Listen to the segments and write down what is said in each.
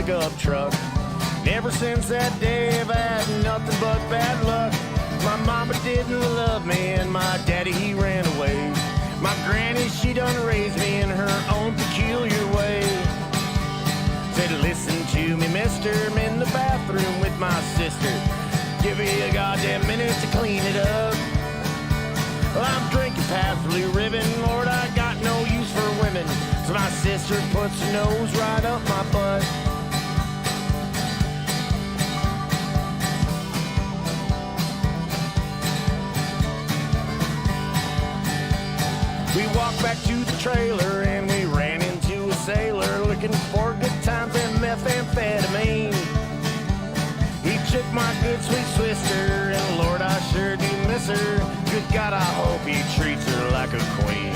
pickup truck. Ever since that day I've had nothing but bad luck. My mama didn't love me and my daddy he ran away. My granny she done raised me in her own peculiar way. Said listen to me mister, I'm in the bathroom with my sister. Give me a goddamn minute to clean it up. Well, I'm drinking past Blue Ribbon, Lord, I got no use for women. So my sister puts her nose right up my butt. We walked back to the trailer and we ran into a sailor looking for good times and methamphetamine. He took my good sweet sister and Lord I sure do miss her. Good God I hope he treats her like a queen.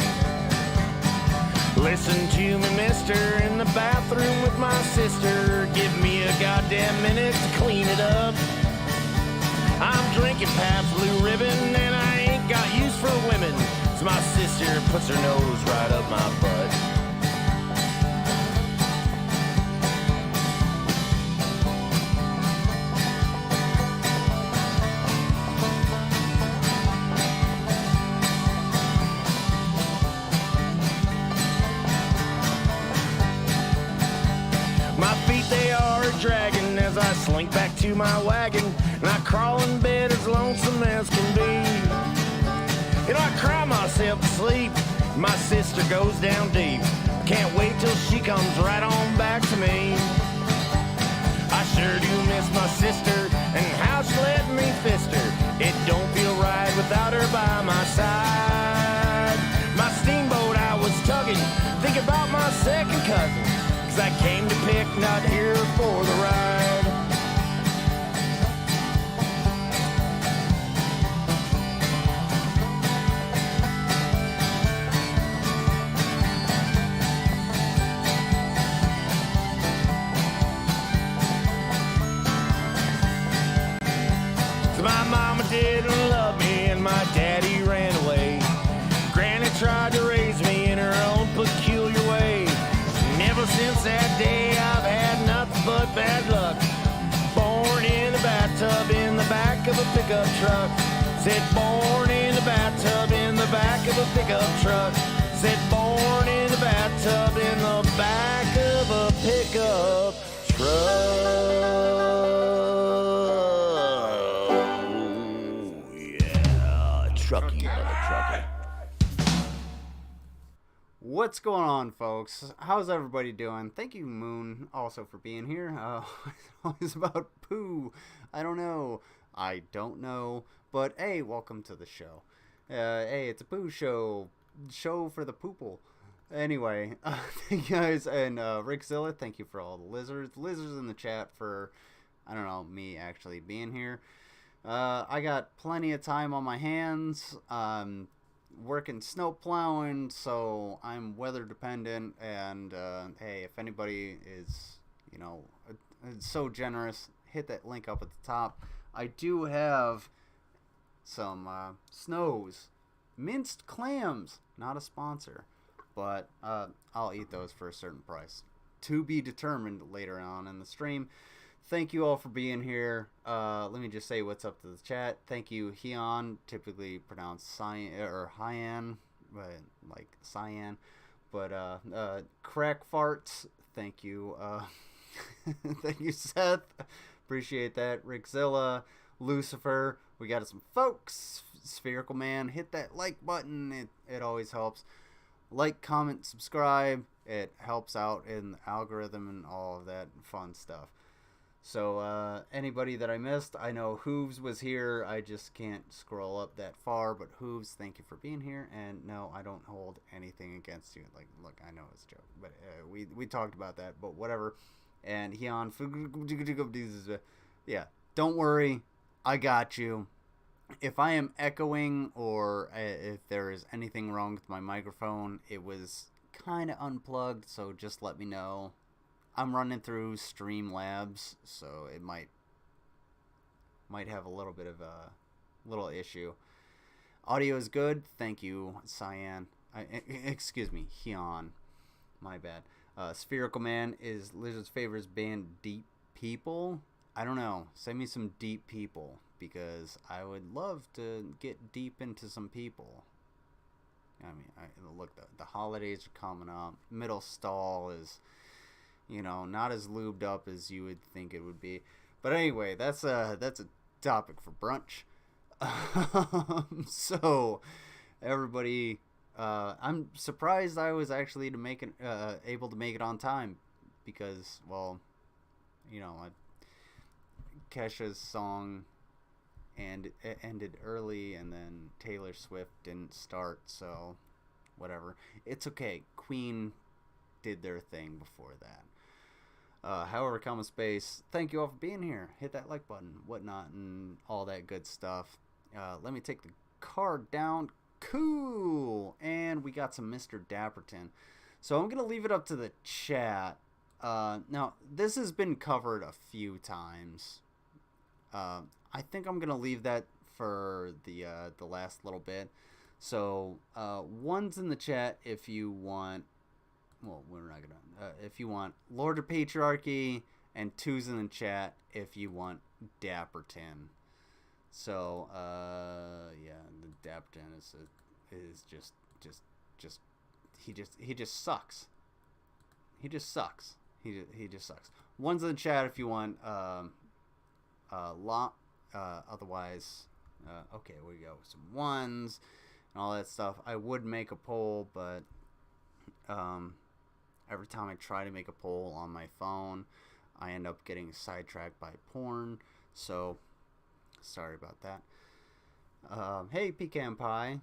Listen to me mister, in the bathroom with my sister. Give me a goddamn minute to clean it up. I'm drinking Pabst Blue Ribbon and I ain't got use for women. So my sister puts her nose right up my butt. My feet they are dragging as I slink back to my wagon, and I crawl in bed as lonesome as can be. You know, I cry myself to sleep. My sister goes down deep. Can't wait till she comes right on back to me. I sure do miss my sister and how she let me fist her. It don't feel right without her by my side. My steamboat I was tugging, think about my second cousin, 'cause I came to pick, not here for the ride. My mama didn't love me and my daddy ran away. Granny tried to raise me in her own peculiar way. Never since that day I've had nothing but bad luck. Born in a bathtub in the back of a pickup truck. Said born in a bathtub in the back of a pickup truck. Said born in a bathtub in the back of a pickup truck. Trucky, mother trucker. What's going on, folks? How's everybody doing? Thank you, Moon, also for being here. It's always about poo. I don't know. But hey, welcome to the show. Hey, it's a poo show. Show for the poople. Anyway, thank you guys. And Rickzilla, thank you for all the lizards. Lizards in the chat for, I don't know, me actually being here. I got plenty of time on my hands. Working snow plowing, so I'm weather dependent. And hey, if anybody is, so generous, hit that link up at the top. I do have some Snows minced clams, not a sponsor, but I'll eat those for a certain price, to be determined later on in the stream. Thank you all for being here. Let me just say what's up to the chat. Thank you, Heon, typically pronounced Cyan or Hyan, but like Cyan. But Crack Farts, thank you. Thank you, Seth. Appreciate that. Rickzilla, Lucifer. We got some folks. Spherical Man, hit that like button. It always helps. Like, comment, subscribe. It helps out in the algorithm and all of that fun stuff. So, anybody that I missed, I know Hooves was here. I just can't scroll up that far. But Hooves, thank you for being here. And no, I don't hold anything against you. Like, look, I know it's a joke. But we talked about that. But whatever. And Heon, yeah, don't worry. I got you. If I am echoing or if there is anything wrong with my microphone, it was kind of unplugged. So just let me know. I'm running through Streamlabs, so it might have a little bit of a little issue. Audio is good. Thank you, Cyan. Excuse me, Heon. My bad. Spherical Man, is Lizard's favorite band Deep People? I don't know. Send me some Deep People, because I would love to get deep into some people. I mean, look, the holidays are coming up. Middle Stall is, not as lubed up as you would think it would be. But anyway, that's a topic for brunch. So, everybody, I'm surprised I was actually able to make it on time, because, well, Kesha's song ended early, and then Taylor Swift didn't start, so whatever. It's okay. Queen did their thing before that. However, Common Space, thank you all for being here. Hit that like button, whatnot, and all that good stuff. Let me take the card down. Cool. And we got some Mr. Dapperton. So I'm going to leave it up to the chat. Now, this has been covered a few times. I think I'm going to leave that for the last little bit. So, one's in the chat if you want... Well, we're not going to... if you want Lord of Patriarchy, and two's in the chat if you want Dapperton. So, yeah, the Dapperton is just he just sucks. He just sucks. He just sucks. One's in the chat if you want otherwise, okay, we go some ones and all that stuff. I would make a poll, but every time I try to make a poll on my phone, I end up getting sidetracked by porn. So sorry about that. Hey, Pecan Pie.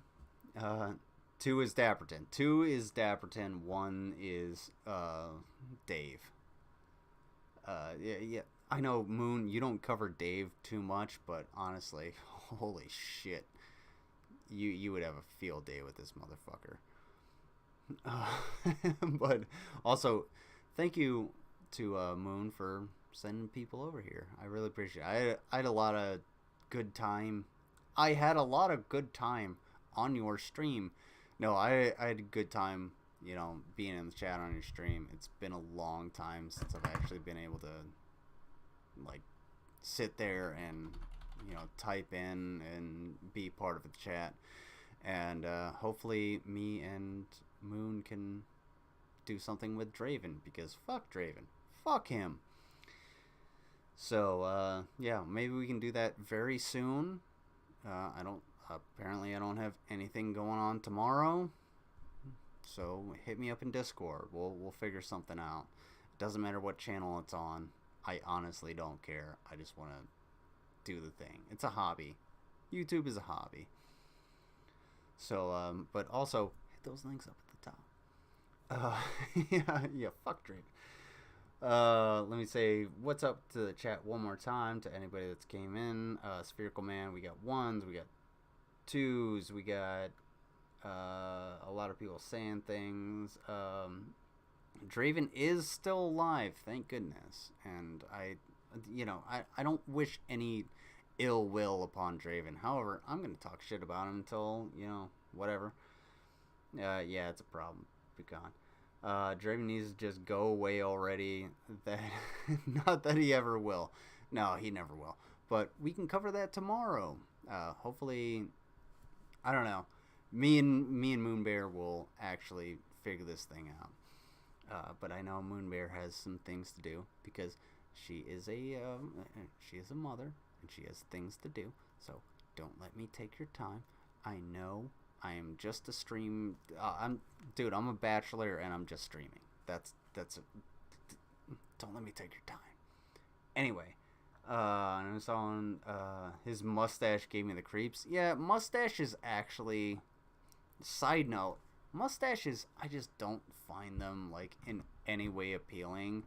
2 is Dapperton. 2 is Dapperton. 1 is Dave. Yeah. I know, Moon, you don't cover Dave too much, but honestly, holy shit, you would have a field day with this motherfucker. But also, thank you to Moon for sending people over here. I really appreciate it. I had a lot of good time. I had a lot of good time on your stream. No, I had a good time, being in the chat on your stream. It's been a long time since I've actually been able to sit there and type in and be part of the chat, and hopefully me and Moon can do something with Draven, because fuck Draven, fuck him. So yeah, maybe we can do that very soon. Apparently I don't have anything going on tomorrow, so hit me up in Discord. We'll figure something out. It doesn't matter what channel it's on. I honestly don't care. I just want to do the thing. It's a hobby. YouTube is a hobby. So, but also, hit those links up at the top. Yeah, fuck Drake. Let me say what's up to the chat one more time to anybody that's came in. Spherical Man, we got 1s, we got 2s, we got a lot of people saying things. Draven is still alive, thank goodness, and I don't wish any ill will upon Draven. However, I'm gonna talk shit about him until whatever. Yeah, it's a problem. Pecan. Draven needs to just go away already. That not that he ever will. No, he never will. But we can cover that tomorrow. Hopefully, I don't know. Me and Moonbear will actually figure this thing out. But I know Moonbear has some things to do, because she is a mother and she has things to do. So don't let me take your time. I know I am just a stream. I'm a bachelor and I'm just streaming. Don't let me take your time. Anyway, and I was on his mustache gave me the creeps. Yeah, mustache is actually. Side note. Mustaches, I just don't find them in any way appealing.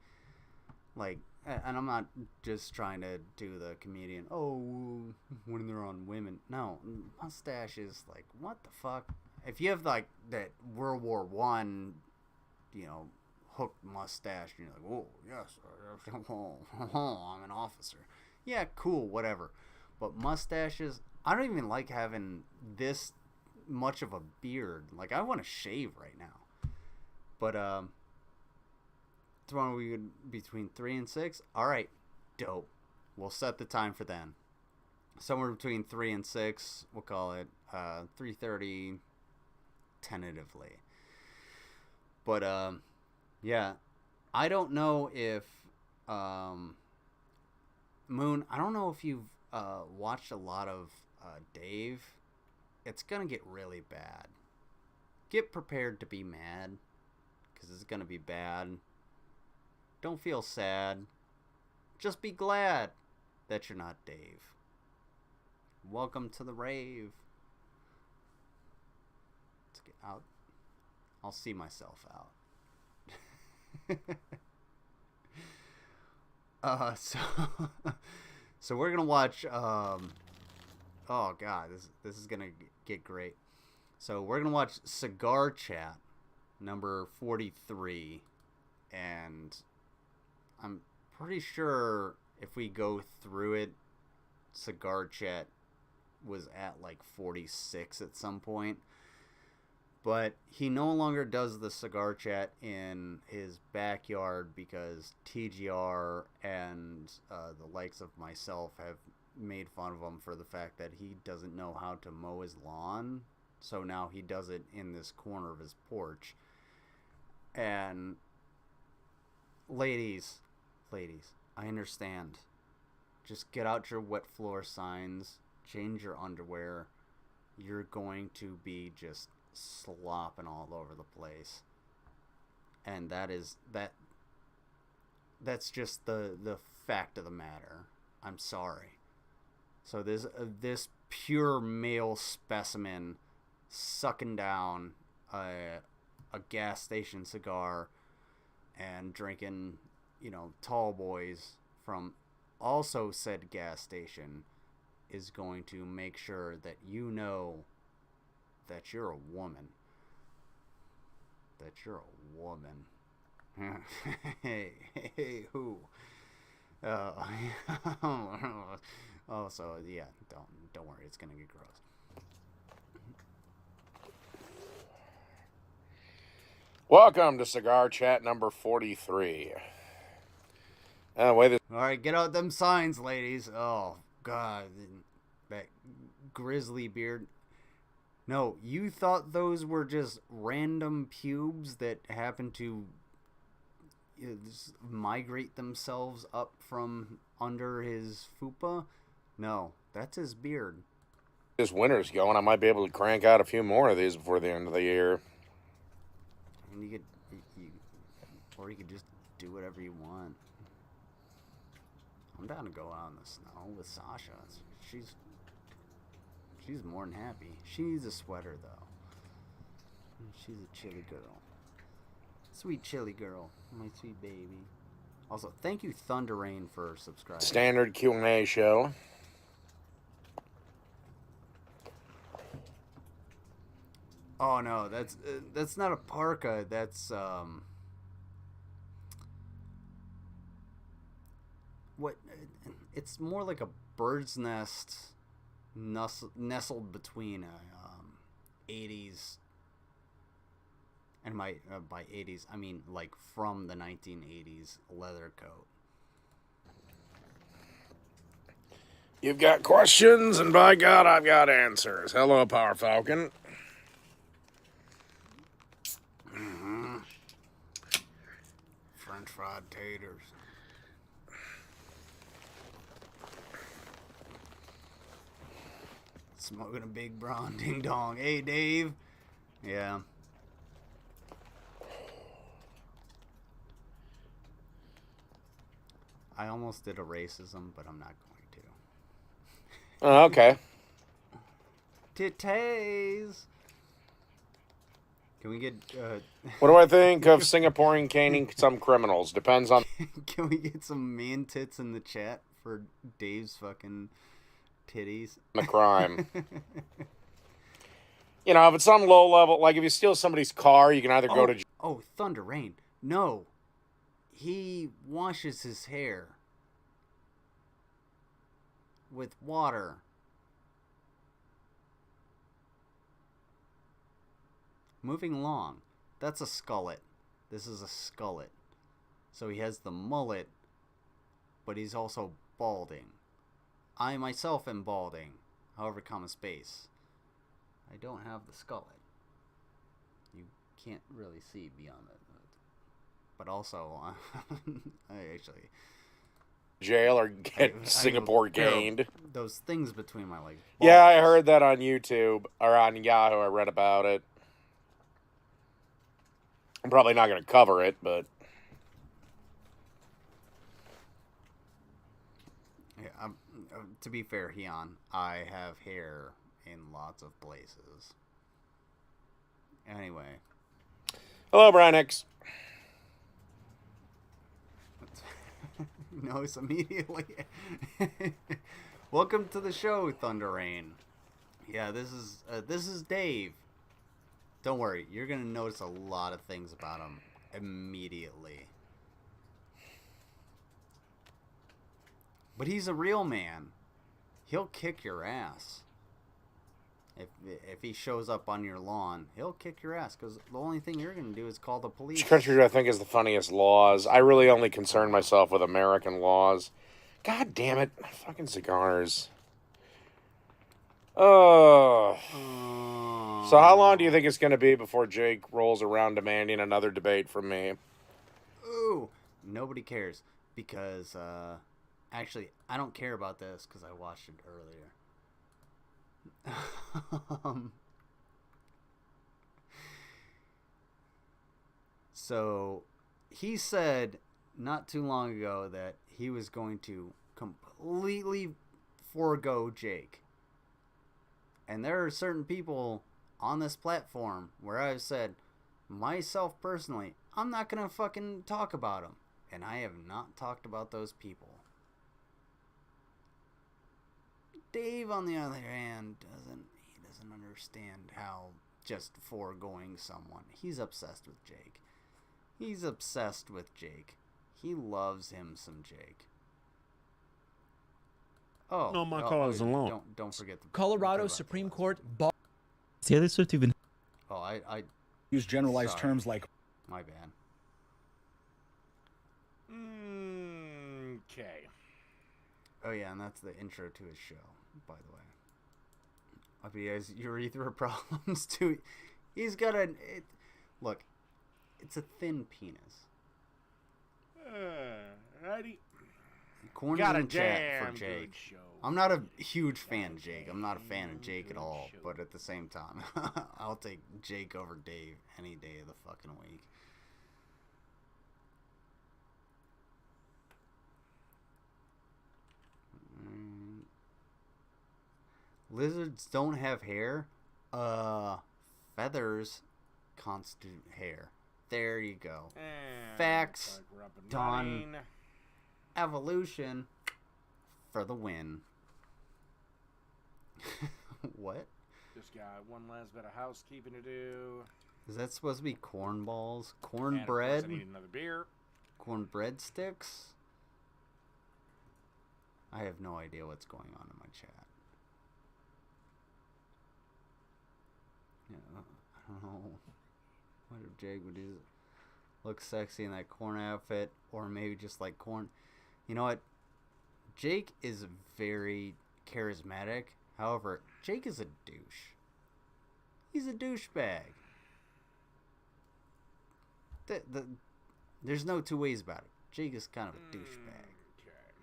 And I'm not just trying to do the comedian, when they're on women. No, mustaches, what the fuck? If you have that World War One, hooked mustache, and you're like, oh yes, I'm an officer. Yeah, cool, whatever. But mustaches, I don't even like having this much of a beard. I want to shave right now. But tomorrow we could between 3 and 6. All right, dope. We'll set the time for then. Somewhere between 3 and 6. We'll call it 3:30 tentatively. But yeah, I don't know if Moon. I don't know if you've watched a lot of Dave. It's gonna get really bad. Get prepared to be mad, because it's gonna be bad. Don't feel sad. Just be glad that you're not Dave. Welcome to the rave. Let's get out. I'll see myself out. So we're gonna watch. Oh God, this is gonna get great. So we're gonna watch Cigar Chat number 43, and I'm pretty sure if we go through it, Cigar Chat was at like 46 at some point. But he no longer does the Cigar Chat in his backyard because TGR and the likes of myself have made fun of him for the fact that he doesn't know how to mow his lawn. So now he does it in this corner of his porch. And ladies, I understand. Just get out your wet floor signs, change your underwear. You're going to be just slopping all over the place. And that's just the fact of the matter. I'm sorry. So this pure male specimen sucking down a gas station cigar and drinking, tall boys from also said gas station is going to make sure that you know that you're a woman. That you're a woman. hey, who? Oh, so yeah, don't worry, it's gonna get gross. Welcome to Cigar Chat number 43. All right, get out them signs, ladies. Oh God, that grizzly beard. No, you thought those were just random pubes that happened to just migrate themselves up from under his fupa? No, that's his beard. This winter's going, I might be able to crank out a few more of these before the end of the year. And you could just do whatever you want. I'm down to go out in the snow with Sasha. She's more than happy. She needs a sweater, though. She's a chilly girl. Sweet chilly girl. My sweet baby. Also, thank you, Thunder Rain, for subscribing. Standard Q&A show. Oh, no. That's not a parka. That's, what? It's more like a bird's nest nestled between a 80s and by 80s I mean like from the 1980s leather coat. You've got questions, and by God, I've got answers. Hello, Power Falcon. French fried taters. Smoking a big brown ding dong. Hey, Dave. Yeah. I almost did a racism, but I'm not going to. Oh, okay. Titties. Can we get... What do I think of Singaporean caning some criminals? Depends on... Can we get some man tits in the chat for Dave's fucking titties? the crime. If it's some low level, like if you steal somebody's car, you can either go to... Oh, Thunder Rain. No. He washes his hair with water. Moving along. That's a skullet. This is a skullet. So he has the mullet, but he's also balding. I myself am balding, however, comma space. I don't have the skullet. You can't really see beyond it. But also, I actually... Jail or get Singapore gained. Those things between my legs. Yeah, I heard that on YouTube, or on Yahoo, I read about it. I'm probably not going to cover it, but... Yeah, to be fair, Heon, I have hair in lots of places. Anyway. Hello, Brian X. Knows immediately. Welcome to the show, Thunder Rain. Yeah, this is Dave. Don't worry, you're gonna notice a lot of things about him immediately. But he's a real man. He'll kick your ass. If he shows up on your lawn, he'll kick your ass, because the only thing you're going to do is call the police. Which country I think is the funniest laws? I really only concern myself with American laws. God damn it. Fucking cigars. Oh. So how long do you think it's going to be before Jake rolls around demanding another debate from me? Ooh. Nobody cares, because, actually, I don't care about this, because I watched it earlier. So he said not too long ago that he was going to completely forego Jake, and there are certain people on this platform where I've said, myself personally, I'm not gonna fucking talk about them, and I have not talked about those people. Dave, on the other hand, doesn't understand how just foregoing someone. He's obsessed with Jake. He's obsessed with Jake. He loves him some Jake. Oh, no, my car is alone. Don't forget the Colorado Supreme Court. Taylor Swift even. Oh, I use generalized terms like. My bad. Okay. Oh yeah, and that's the intro to his show, by the way. If he has urethra problems too, he's got look, it's a thin penis. Righty. Corn's in chat for Jake. I'm not a huge fan of Jake. I'm not a fan of Jake at all. But at the same time, I'll take Jake over Dave any day of the fucking week. Lizards don't have hair. Feathers constitute hair. There you go. Facts done. Evolution for the win. What? Just got one last bit of housekeeping to do. Is that supposed to be corn balls? And Cornbread? of course I need another beer. Cornbread sticks? I have no idea what's going on in my chat. Yeah, I don't know. What if Jake would do? Look sexy in that corn outfit, or maybe just like corn. You know what? Jake is very charismatic. However, Jake is a douche. He's a douchebag. There's no two ways about it. Jake is kind of a douchebag. Okay.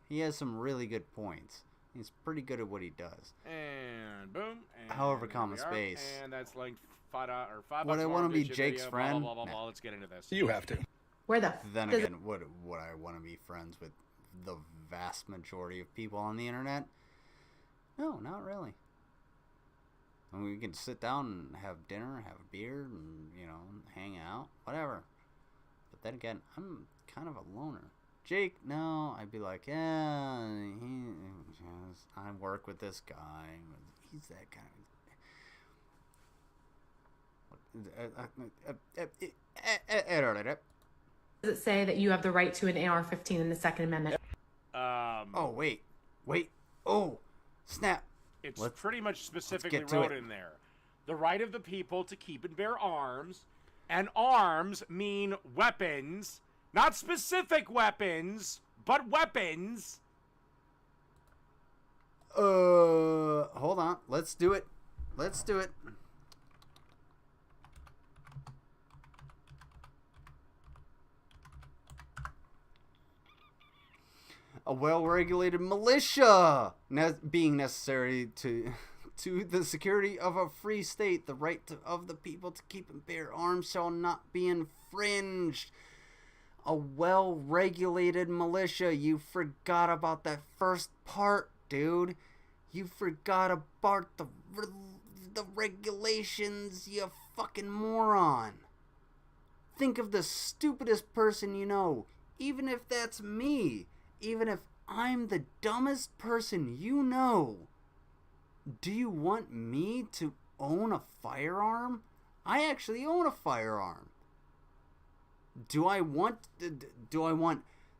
He has some really good points. He's pretty good at what he does. And boom. And however, comma space. And that's linked $5 Would I want to be Jake's friend? Blah, blah, blah, blah. Let's get into this. You have to. Where the Then again, would I want to be friends with the vast majority of people on the internet? No, not really. I mean, we can sit down and have dinner, have a beer, and, hang out, whatever. But then again, I'm kind of a loner. Jake, no, I'd be like, yeah, I work with this guy. He's that kind of... Does it say that you have the right to an AR-15 in the Second Amendment? Oh, wait. Oh, snap. It's pretty much specifically to wrote it. in there. The right of the people to keep and bear arms And arms mean weapons. Not specific weapons, but weapons. Hold on. Let's do it. Let's do it. A well-regulated militia being necessary to the security of a free state. The right of the people to keep and bear arms shall not be infringed. A well-regulated militia. You forgot about that first part, dude. You forgot about the regulations, you fucking moron. Think of the stupidest person you know, even if that's me. Even if I'm the dumbest person you know, do you want me to own a firearm? I actually own a firearm. Do I want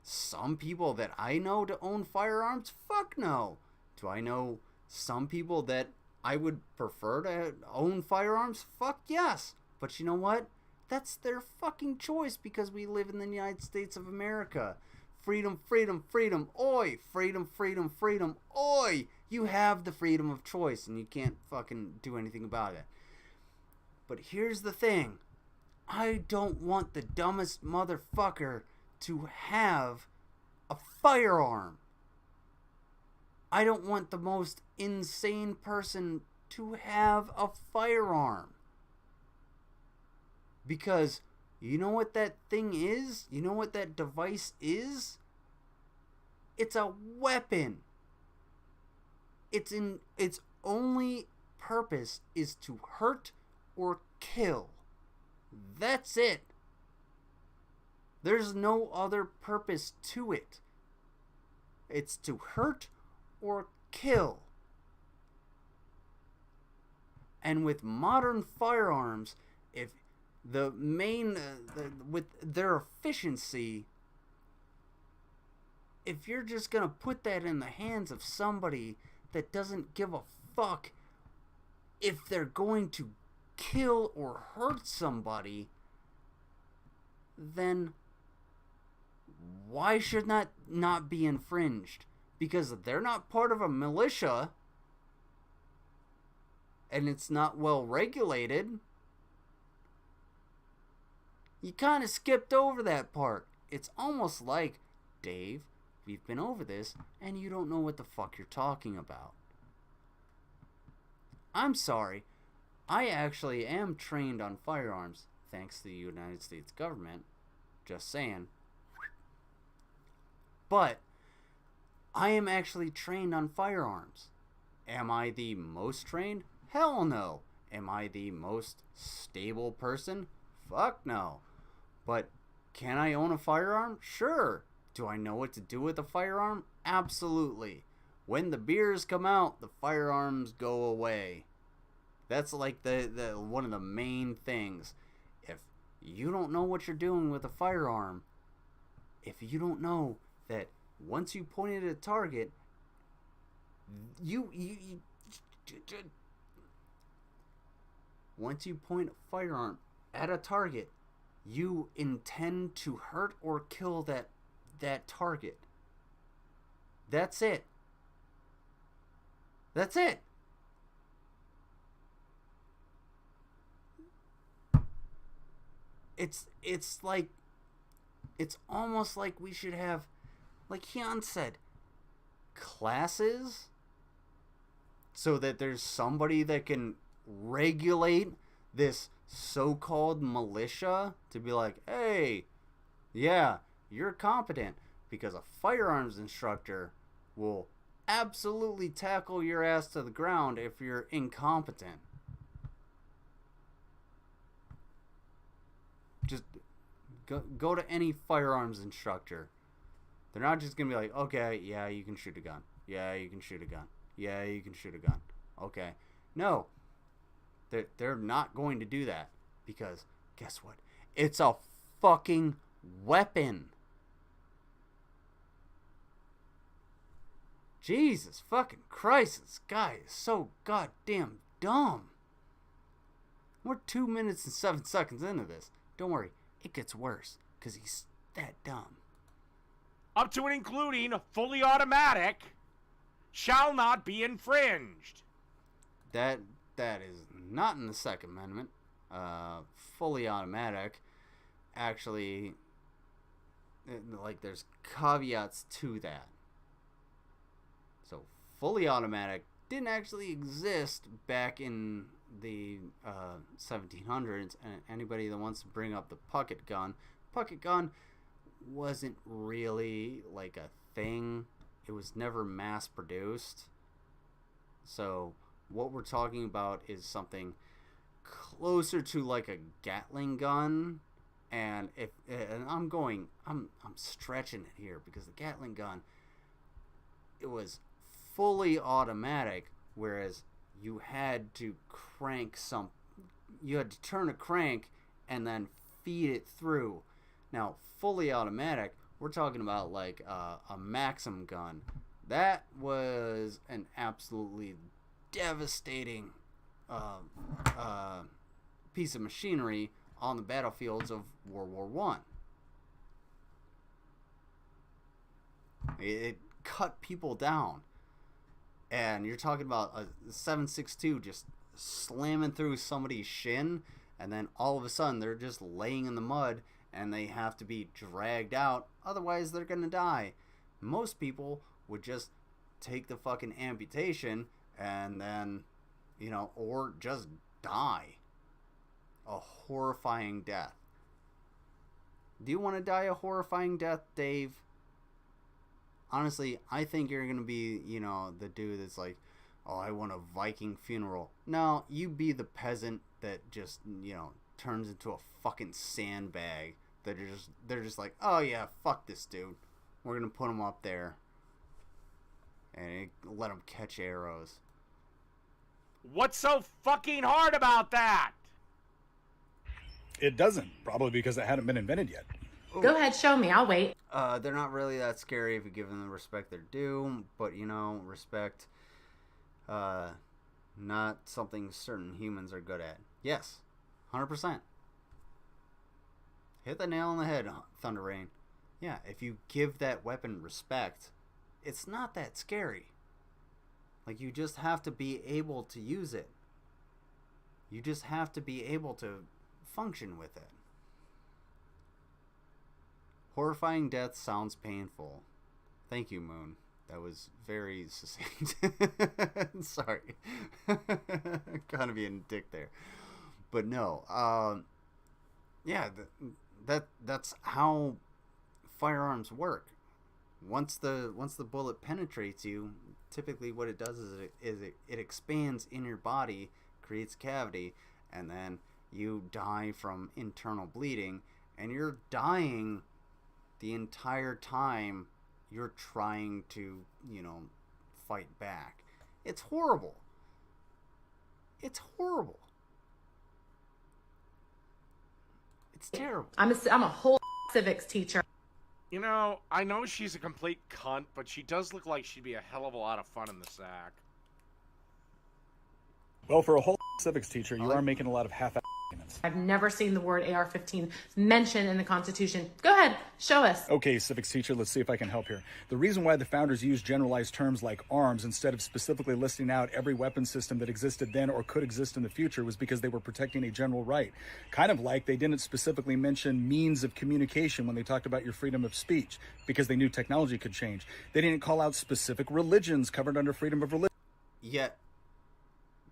some people that I know to own firearms? Fuck no. Do I know some people that I would prefer to own firearms? Fuck yes. But you know what? That's their fucking choice because we live in the United States of America. Freedom, freedom, freedom, oi! Freedom, freedom, freedom, oi! You have the freedom of choice and you can't fucking do anything about it. But here's the thing. I don't want the dumbest motherfucker to have a firearm. I don't want the most insane person to have a firearm. Because you know what that thing is? You know what that device is? It's a weapon. Its only purpose is to hurt or kill. That's it. There's no other purpose to it. It's to hurt or kill. And with modern firearms, if the main with their efficiency, if you're just gonna put that in the hands of somebody that doesn't give a fuck if they're going to kill or hurt somebody, then why should that not be infringed? Because they're not part of a militia and it's not well regulated. You kind of skipped over that part. It's almost like, Dave, we've been over this and you don't know what the fuck you're talking about. I'm sorry. I actually am trained on firearms, thanks to the United States government. Just saying. But I am actually trained on firearms. Am I the most trained? Hell no. Am I the most stable person? Fuck no. But can I own a firearm? Sure. Do I know what to do with a firearm? Absolutely. When the beers come out, the firearms go away. That's like the one of the main things. If you don't know what you're doing with a firearm, if you don't know that once you point it at a target, once you point a firearm at a target, you intend to hurt or kill that target. That's it. That's it. It's like, it's almost like we should have, like Hyun said, classes so that there's somebody that can regulate this so-called militia to be like, hey, yeah, you're competent, because a firearms instructor will absolutely tackle your ass to the ground if you're incompetent. Just go to any firearms instructor. They're not just gonna be like, okay, yeah, you can shoot a gun. Yeah, you can shoot a gun. Yeah, you can shoot a gun. Okay. No. They're not going to do that. Because, guess what? It's a fucking weapon. Jesus fucking Christ, this guy is so goddamn dumb. We're 2 minutes and 7 seconds into this. don't worry, it gets worse because he's that dumb. Up to and including fully automatic, shall not be infringed. That is not in the Second Amendment. Fully automatic, actually, like, there's caveats to that. So fully automatic didn't actually exist back in the 1700s. And anybody that wants to bring up the pucket gun wasn't really like a thing. It was never mass produced. So what we're talking about is something closer to like a Gatling gun. And I'm stretching it here, because the Gatling gun, it was fully automatic, whereas you had to turn a crank and then feed it through. Now, fully automatic, we're talking about like a Maxim gun. That was an absolutely devastating piece of machinery on the battlefields of World War One. It cut people down. And you're talking about a 7.62 just slamming through somebody's shin, and then all of a sudden they're just laying in the mud and they have to be dragged out, otherwise they're gonna die. Most people would just take the fucking amputation and then, or just die. A horrifying death. Do you want to die a horrifying death, Dave? Honestly, I think you're going to be, the dude that's like, oh, I want a Viking funeral. No, you be the peasant that just, turns into a fucking sandbag. They're just like, oh yeah, fuck this dude. We're going to put him up there and let him catch arrows. What's so fucking hard about that? It doesn't, probably because it hadn't been invented yet. Go ahead, show me. I'll wait. They're not really that scary if you give them the respect they're due, but respect, not something certain humans are good at. Yes, 100%. Hit the nail on the head, Thunder Rain. Yeah, if you give that weapon respect, it's not that scary. Like, you just have to be able to use it. You just have to be able to function with it. Horrifying death sounds painful. Thank you, Moon. That was very succinct. Sorry. Kind of being a dick there. But no. Yeah, that's how firearms work. Once the bullet penetrates you, typically what it does is it expands in your body, creates a cavity, and then you die from internal bleeding, and you're dying the entire time you're trying to, fight back. It's horrible. It's horrible. It's terrible. I'm a whole civics teacher. I know she's a complete cunt, but she does look like she'd be a hell of a lot of fun in the sack. Well, for a whole civics teacher, you are making a lot of half-ass arguments. I've never seen the word AR-15 mentioned in the Constitution. Go ahead, show us. Okay, civics teacher, let's see if I can help here. The reason why the founders used generalized terms like arms instead of specifically listing out every weapon system that existed then or could exist in the future was because they were protecting a general right. Kind of like they didn't specifically mention means of communication when they talked about your freedom of speech, because they knew technology could change. They didn't call out specific religions covered under freedom of religion. Yet,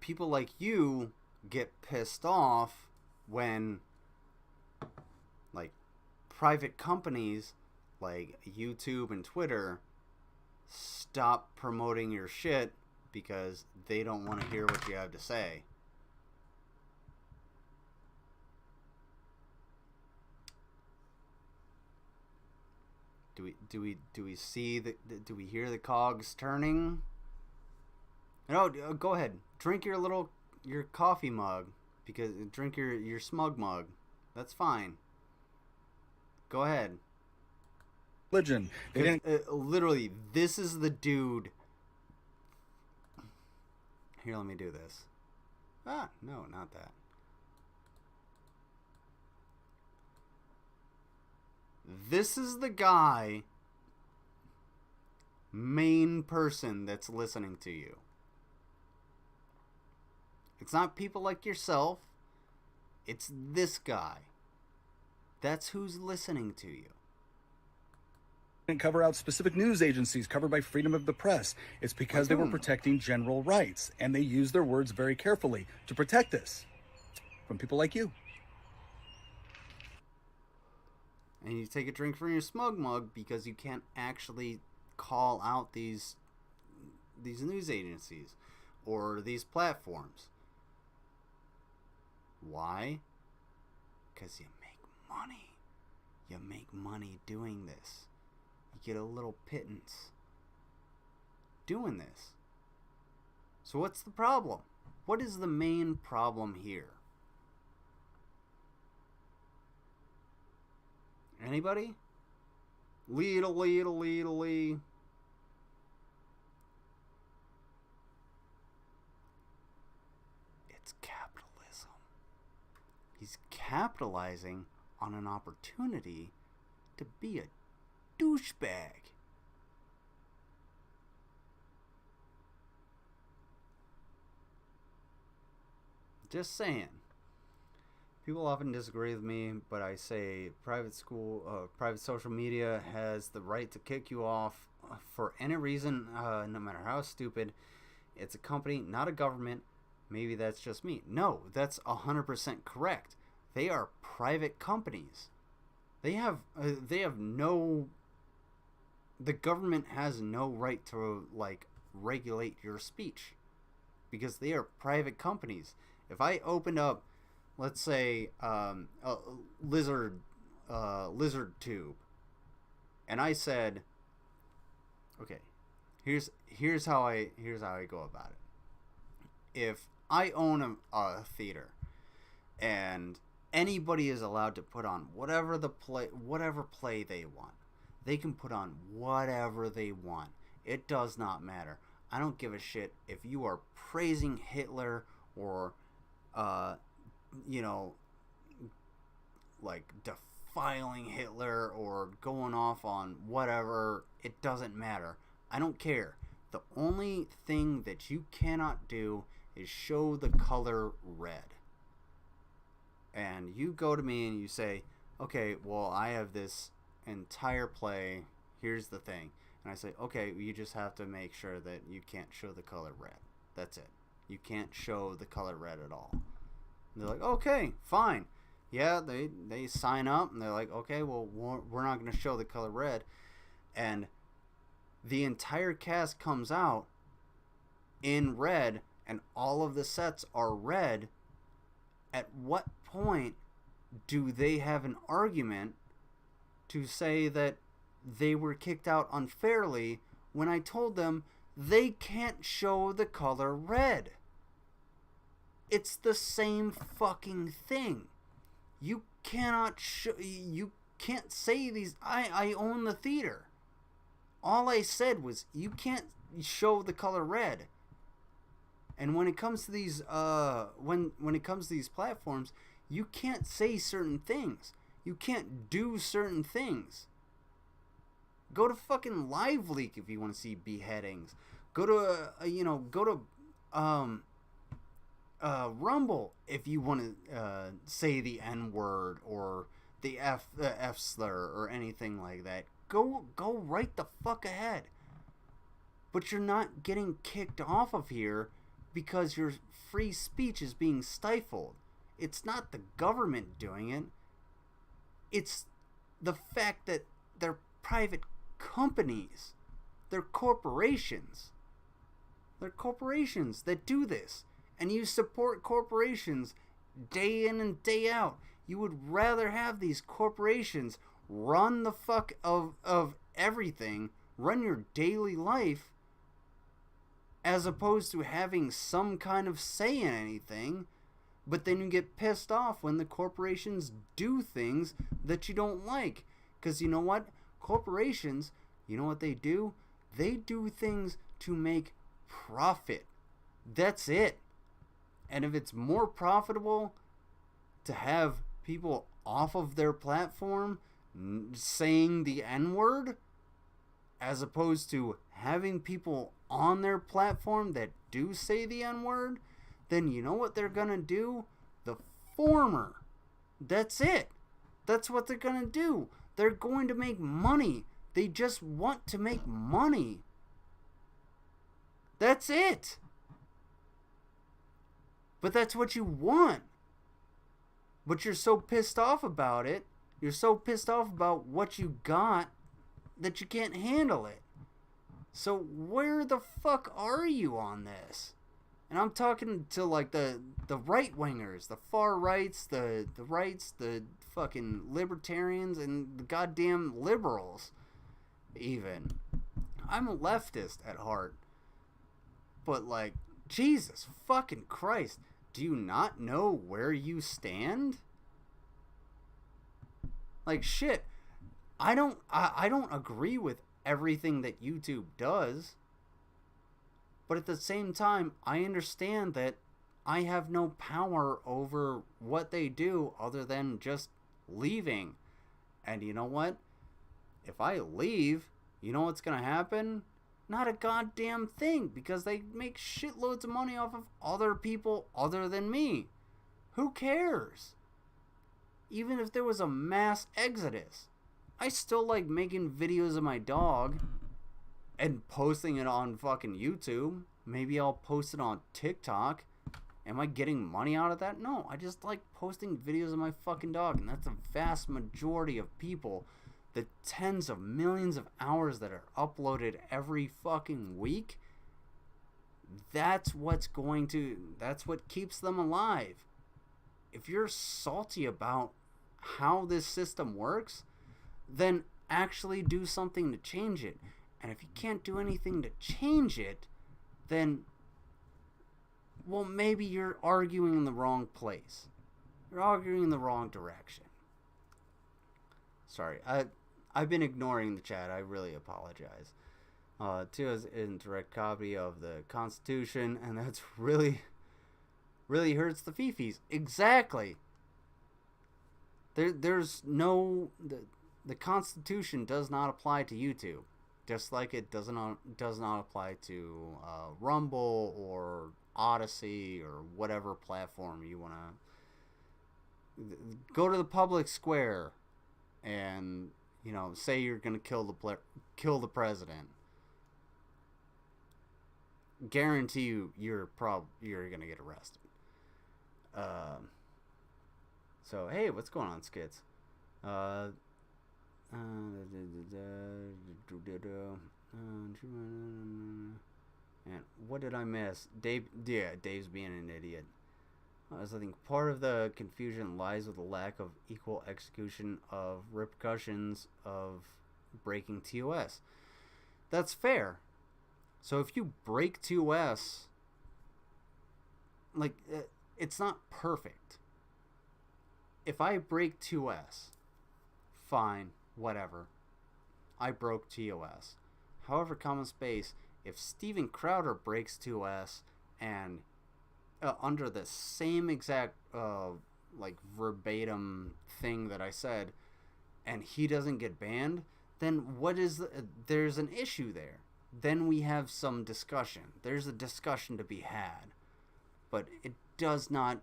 people like you get pissed off when, like, private companies like YouTube and Twitter stop promoting your shit because they don't want to hear what you have to say. Do we see do we hear the cogs turning? No, go ahead. Drink your coffee mug, because drink your smug mug. That's fine. Go ahead. Religion. They didn't... literally, this is the dude. Here, let me do this. No, not that. This is the guy, main person that's listening to you. It's not people like yourself. It's this guy. That's who's listening to you. And cover out specific news agencies covered by freedom of the press. It's because they were protecting general rights, and they used their words very carefully to protect this from people like you. And you take a drink from your smug mug because you can't actually call out these news agencies or these platforms. Why? Because you make money. You make money doing this. You get a little pittance doing this. So what's the problem? What is the main problem here? Anybody? Lee. It's capitalism. He's capitalizing on an opportunity to be a douchebag. Just saying. People often disagree with me, but I say private social media has the right to kick you off for any reason, no matter how stupid. It's a company, not a government. Maybe that's just me. No, that's 100% correct. They are private companies. They have no. The government has no right to regulate your speech, because they are private companies. If I opened up, let's say, a lizard tube, and I said, okay, here's how I go about it. If I own a theater, and anybody is allowed to put on whatever play they want, they can put on whatever they want. It does not matter. I don't give a shit if you are praising Hitler or defiling Hitler or going off on whatever. It doesn't matter. I don't care. The only thing that you cannot do is show the color red. And you go to me and you say, okay, well, I have this entire play. Here's the thing. And I say, okay, you just have to make sure that you can't show the color red. That's it. You can't show the color red at all. And they're like, okay, fine. Yeah, they sign up and they're like, okay, well, we're not going to show the color red. And the entire cast comes out in red and all of the sets are red. At what point do they have an argument to say that they were kicked out unfairly when I told them they can't show the color red? It's the same fucking thing. You cannot you can't say these. I own the theater. All I said was you can't show the color red. And when it comes to these when it comes to these platforms, you can't say certain things. You can't do certain things. Go to fucking LiveLeak if you want to see beheadings. Go to Rumble if you want to say the N-word or the F slur or anything like that. Go right the fuck ahead. But you're not getting kicked off of here because your free speech is being stifled. It's not the government doing it. It's the fact that they're private companies. They're corporations. They're corporations that do this. And you support corporations day in and day out. You would rather have these corporations run the fuck of everything, run your daily life, as opposed to having some kind of say in anything. But then you get pissed off when the corporations do things that you don't like. Because you know what? Corporations, you know what they do? They do things to make profit. That's it. And if it's more profitable to have people off of their platform saying the N-word, as opposed to having people on their platform that do say the N-word, then you know what they're gonna do? The former. That's it. That's what they're gonna do. They're going to make money. They just want to make money. That's it. But that's what you want. But you're so pissed off about it. You're so pissed off about what you got that you can't handle it. So where the fuck are you on this? And I'm talking to like the right wingers, the far rights, the rights, the fucking libertarians, and the goddamn liberals. Even I'm a leftist at heart, but like, Jesus fucking Christ, do you not know where you stand? Like, shit, I don't agree with everything that YouTube does, but at the same time, I understand that I have no power over what they do other than just leaving. And you know what? If I leave, you know what's gonna happen? Not a goddamn thing, because they make shitloads of money off of other people other than me. Who cares? Even if there was a mass exodus, I still like making videos of my dog and posting it on fucking YouTube. Maybe I'll post it on TikTok. Am I getting money out of that? No, I just like posting videos of my fucking dog, and that's a vast majority of people. The tens of millions of hours that are uploaded every fucking week, that's what keeps them alive. If you're salty about how this system works, then actually do something to change it. And if you can't do anything to change it, then, well, maybe you're arguing in the wrong place. You're arguing in the wrong direction. Sorry, I've been ignoring the chat. I really apologize. 2 is in direct copy of the Constitution, and that's really hurts the fifis. Exactly. There's no... The Constitution does not apply to YouTube. Just like it does not apply to Rumble or Odyssey or whatever platform you want to... Go to the public square and, you know, say you're going to kill the president. Guarantee you're going to get arrested. So, hey, what's going on, Skits? And what did I miss? Dave's being an idiot. I think part of the confusion lies with the lack of equal execution of repercussions of breaking TOS. That's fair. So if you break TOS, like, it's not perfect. If I break TOS, fine, whatever. I broke TOS. However, common space, if Steven Crowder breaks TOS and under the same exact like verbatim thing that I said, and he doesn't get banned, then there's an issue there. Then we have some discussion. There's a discussion to be had. But it does not...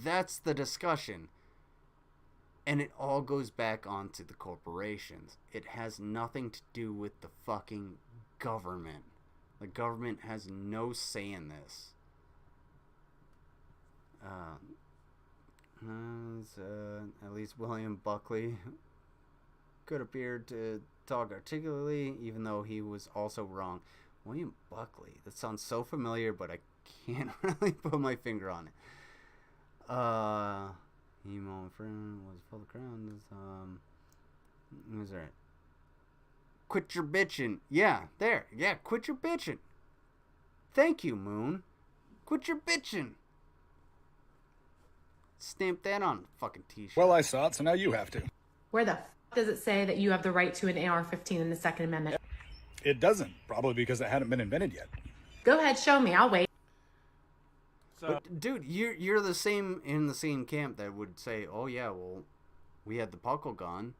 That's the discussion. And it all goes back onto the corporations. It has nothing to do with the fucking government. The government has no say in this. At least William Buckley could appear to talk articulately, even though he was also wrong. William Buckley. That sounds so familiar, but I can't really put my finger on it. Emo friend was full of crown. Who's that? Quit your bitching. Yeah, there. Yeah, quit your bitching. Thank you, Moon. Quit your bitching. Stamp that on fucking t-shirt. Well, I saw it, so now you have to. Where the f does it say that you have the right to an AR-15 in the Second Amendment? It doesn't, probably because it hadn't been invented yet. Go ahead, show me. I'll wait. So, but, dude, you're in the same camp that would say, oh yeah, well, We had the puckle gun.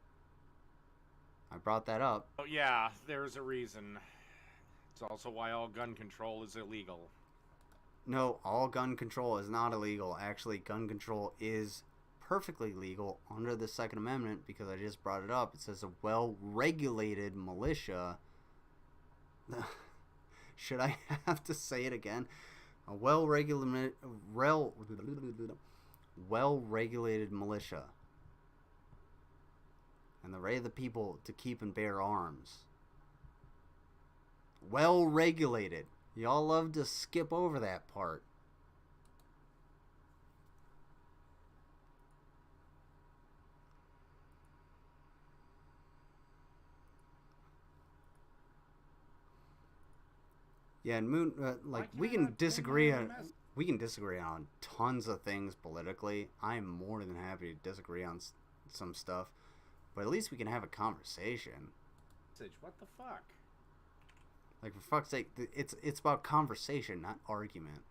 I brought that up. Oh, yeah, there's a reason. It's also why all gun control is illegal. No, all gun control is not illegal. Actually, gun control is perfectly legal under the Second Amendment because I just brought it up. It says a well-regulated militia. Should I have to say it again? A well-regulated militia. And the right of the people to keep and bear arms. Well-regulated. Y'all love to skip over that part. Yeah, and Moon, like we can disagree on tons of things politically. I am more than happy to disagree on some stuff, but at least we can have a conversation. What the fuck? Like, for fuck's sake, it's about conversation, not argument.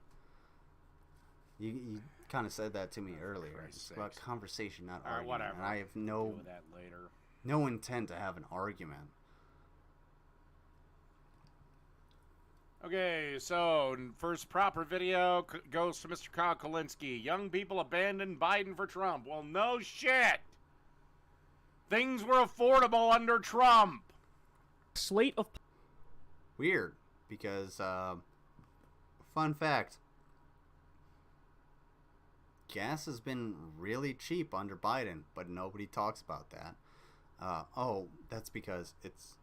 You kind of said that to me earlier. It's about conversation, not argument. Whatever. And I have Deal with that later. no intent to have an argument. Okay, so first proper video goes to Mr. Kyle Kulinski. Young people abandoned Biden for Trump. Well, no shit. Things were affordable under Trump. Slate of Weird, because fun fact, gas has been really cheap under Biden, but nobody talks about that. Oh, that's because it's,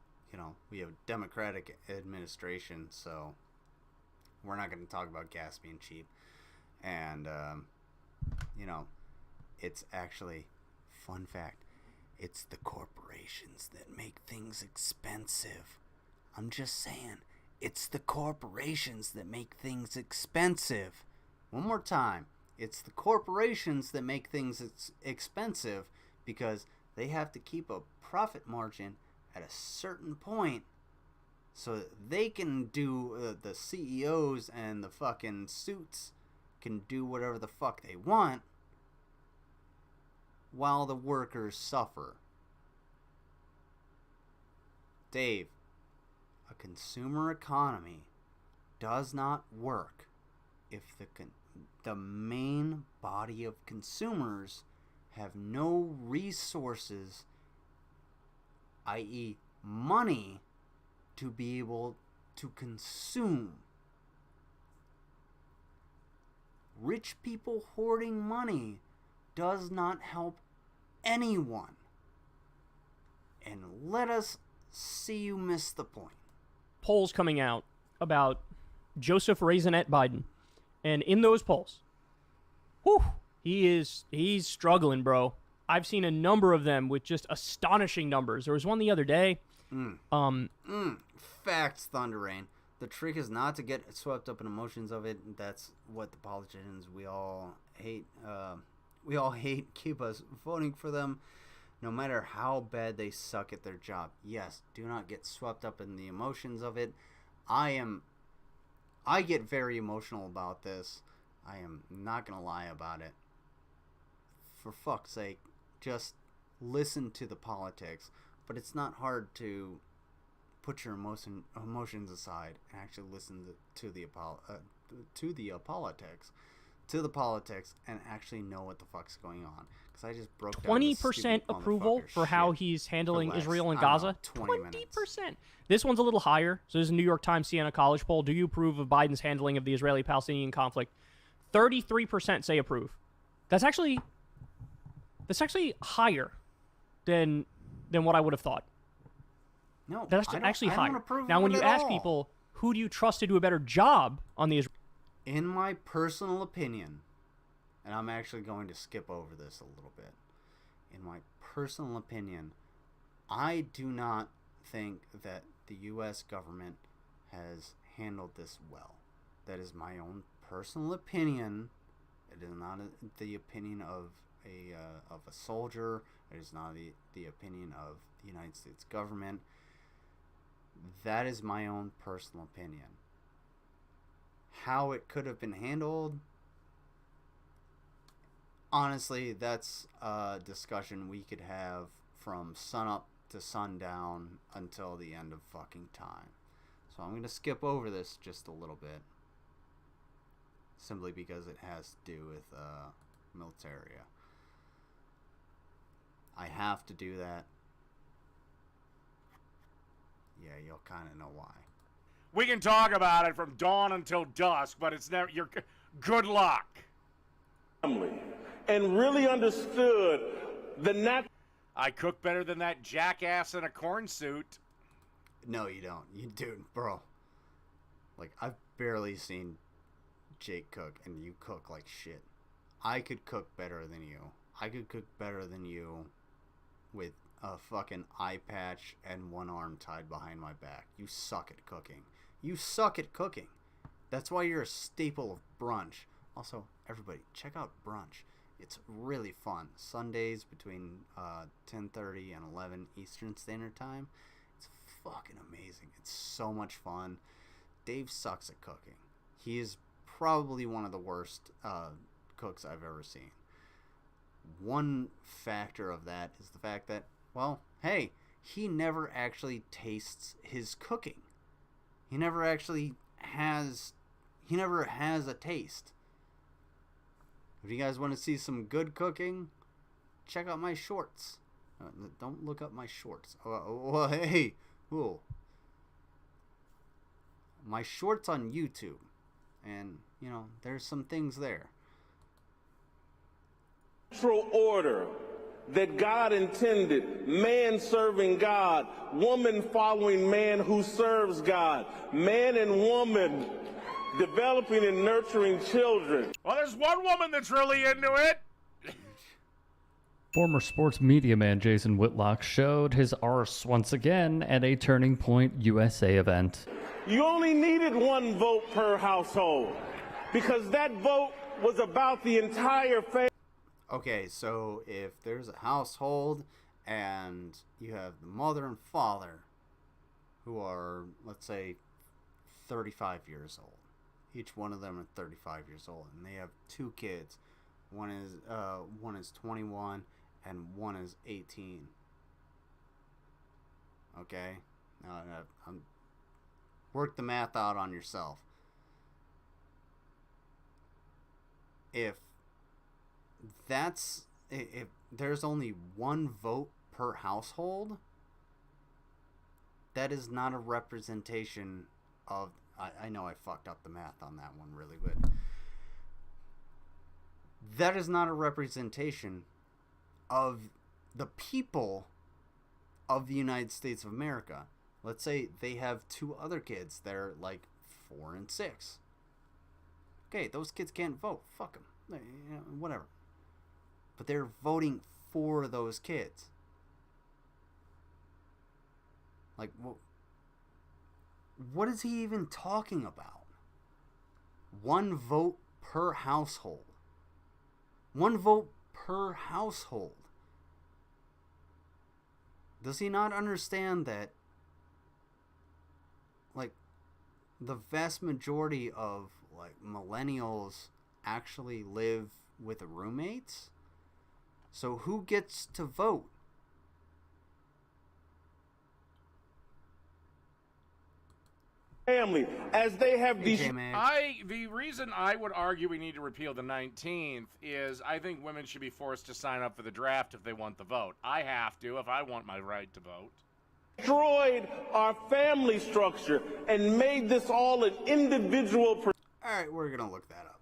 we have a Democratic administration, so we're not going to talk about gas being cheap. And, it's actually, fun fact, it's the corporations that make things expensive. I'm just saying, it's the corporations that make things expensive. One more time. It's the corporations that make things expensive because they have to keep a profit margin at a certain point so that they can do, the CEOs and the fucking suits can do whatever the fuck they want while the workers suffer. Dave, a consumer economy does not work if the main body of consumers have no resources, i.e. money, to be able to consume. Rich people hoarding money does not help anyone. And let us see you miss the point. polls coming out about Joseph Raisinette Biden. And in those polls, he's struggling, bro. I've seen a number of them with just astonishing numbers. There was one the other day. Facts, Thunder Rain. The trick is not to get swept up in emotions of it. That's what the politicians we all hate. Keep us voting for them, no matter how bad they suck at their job. Yes, do not get swept up in the emotions of it. I get very emotional about this. I am not gonna lie about it. For fuck's sake, just listen to the politics. But it's not hard to put your emotions aside and actually listen to the politics and actually know what the fuck's going on. Because I just broke down 20% approval for how he's handling Israel and Gaza. 20%. This one's a little higher. So this is a New York Times Siena College poll. Do you approve of Biden's handling of the Israeli-Palestinian conflict? 33% say approve. That's actually higher than what I would have thought. No, that's actually higher. Now, when you ask people, who do you trust to do a better job on the in my personal opinion, and I'm actually going to skip over this a little bit. In my personal opinion, I do not think that the U.S. government has handled this well. That is my own personal opinion. It is not the opinion of a soldier. It is not the opinion of the United States government. That is my own personal opinion. How it could have been handled, honestly, that's a discussion we could have from sunup to sundown until the end of fucking time. So I'm going to skip over this just a little bit. Simply because it has to do with Militaria. I have to do that. Yeah, you'll kind of know why. We can talk about it from dawn until dusk, but it's never. Good luck. And really understood the I cook better than that jackass in a corn suit. No, you don't. You dude, bro. Like, I've barely seen Jake cook, and you cook like shit. I could cook better than you. I could cook better than you with a fucking eye patch and one arm tied behind my back. You suck at cooking. You suck at cooking. That's why you're a staple of brunch. Also, everybody, check out brunch. It's really fun. Sundays between 10:30 and 11 Eastern Standard Time. It's fucking amazing. It's so much fun. Dave sucks at cooking. He is probably one of the worst cooks I've ever seen. One factor of that is the fact that, well, hey, he never actually tastes his cooking. He never actually has a taste. If you guys want to see some good cooking, check out my shorts. Don't look up my shorts. Well, hey, ooh. My shorts on YouTube. And, you know, there's some things there. natural order that God intended, man serving God, woman following man who serves God, man and woman developing and nurturing children. Well, there's one woman that's really into it. Former sports media man Jason Whitlock showed his arse once again at a Turning Point USA event. You only needed one vote per household because that vote was about the entire family. Okay, so if there's a household and you have the mother and father who are, let's say, 35 years old. Each one of them are 35 years old, and they have two kids. One is 21 and one is 18. Okay? Now, work the math out on yourself. If there's only one vote per household, that is not a representation of... I know I fucked up the math on that one really good. That is not a representation of the people of the United States of America. Let's say they have two other kids that are like 4 and 6. Okay, those kids can't vote. Fuck them. You know, whatever. But they're voting for those kids. Like, what is he even talking about? One vote per household. One vote per household. Does he not understand that, like, the vast majority of, like, millennials actually live with roommates? So who gets to vote? Family, as they have these. The reason I would argue we need to repeal the 19th is I think women should be forced to sign up for the draft if they want the vote. I have to if I want my right to vote. Destroyed our family structure and made this all an individual. All right, we're gonna look that up.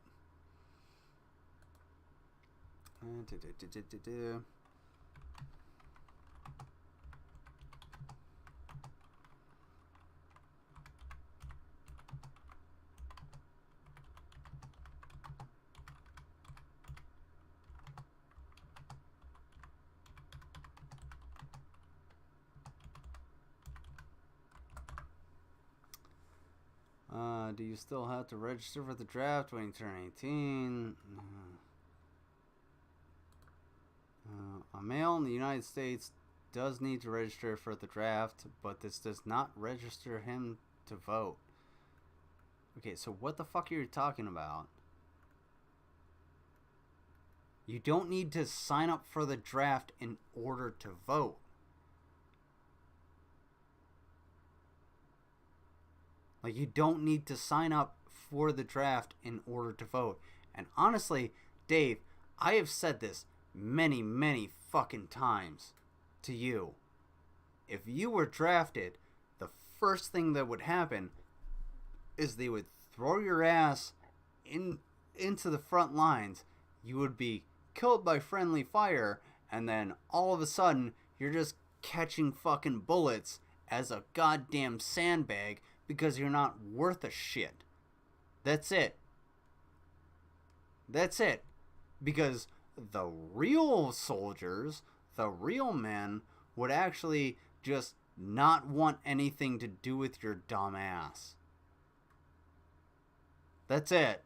Do you still have to register for the draft when you turn 18? A male in the United States does need to register for the draft, but this does not register him to vote. Okay, so what the fuck are you talking about? You don't need to sign up for the draft in order to vote. Like, you don't need to sign up for the draft in order to vote. And honestly, Dave, I have said this many, many fucking times to you. If you were drafted, the first thing that would happen is they would throw your ass into the front lines. You would be killed by friendly fire, and then all of a sudden, you're just catching fucking bullets as a goddamn sandbag because you're not worth a shit. That's it. That's it. Because the real soldiers, the real men, would actually just not want anything to do with your dumb ass. That's it.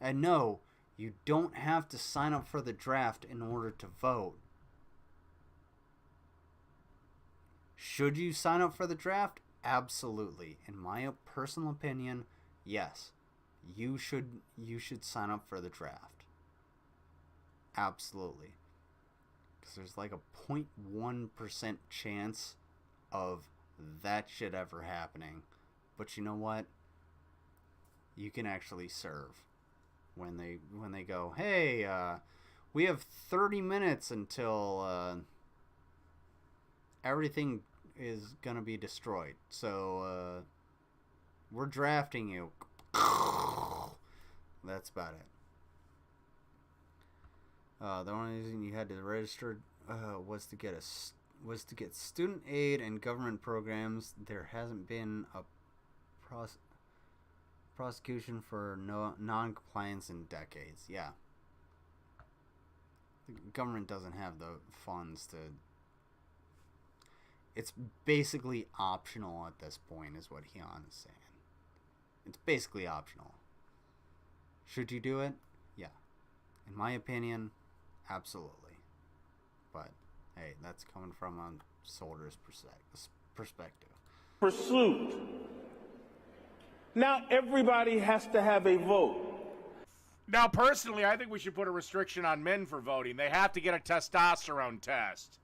And no, you don't have to sign up for the draft in order to vote. Should you sign up for the draft? Absolutely. In my personal opinion, yes. You should sign up for the draft. Absolutely. Because there's like a 0.1% chance of that shit ever happening. But you know what? You can actually serve. When they go, hey, we have 30 minutes until everything is gonna be destroyed. So we're drafting you. That's about it. The only reason you had to register was to get student aid and government programs. There hasn't been a prosecution for non-compliance in decades. Yeah. The government doesn't have the funds to... It's basically optional at this point, is what Hyun is saying. It's basically optional. Should you do it? Yeah. In my opinion, absolutely. But, hey, that's coming from a soldier's perspective. Pursuit. Now everybody has to have a vote. Now, personally, I think we should put a restriction on men for voting. They have to get a testosterone test.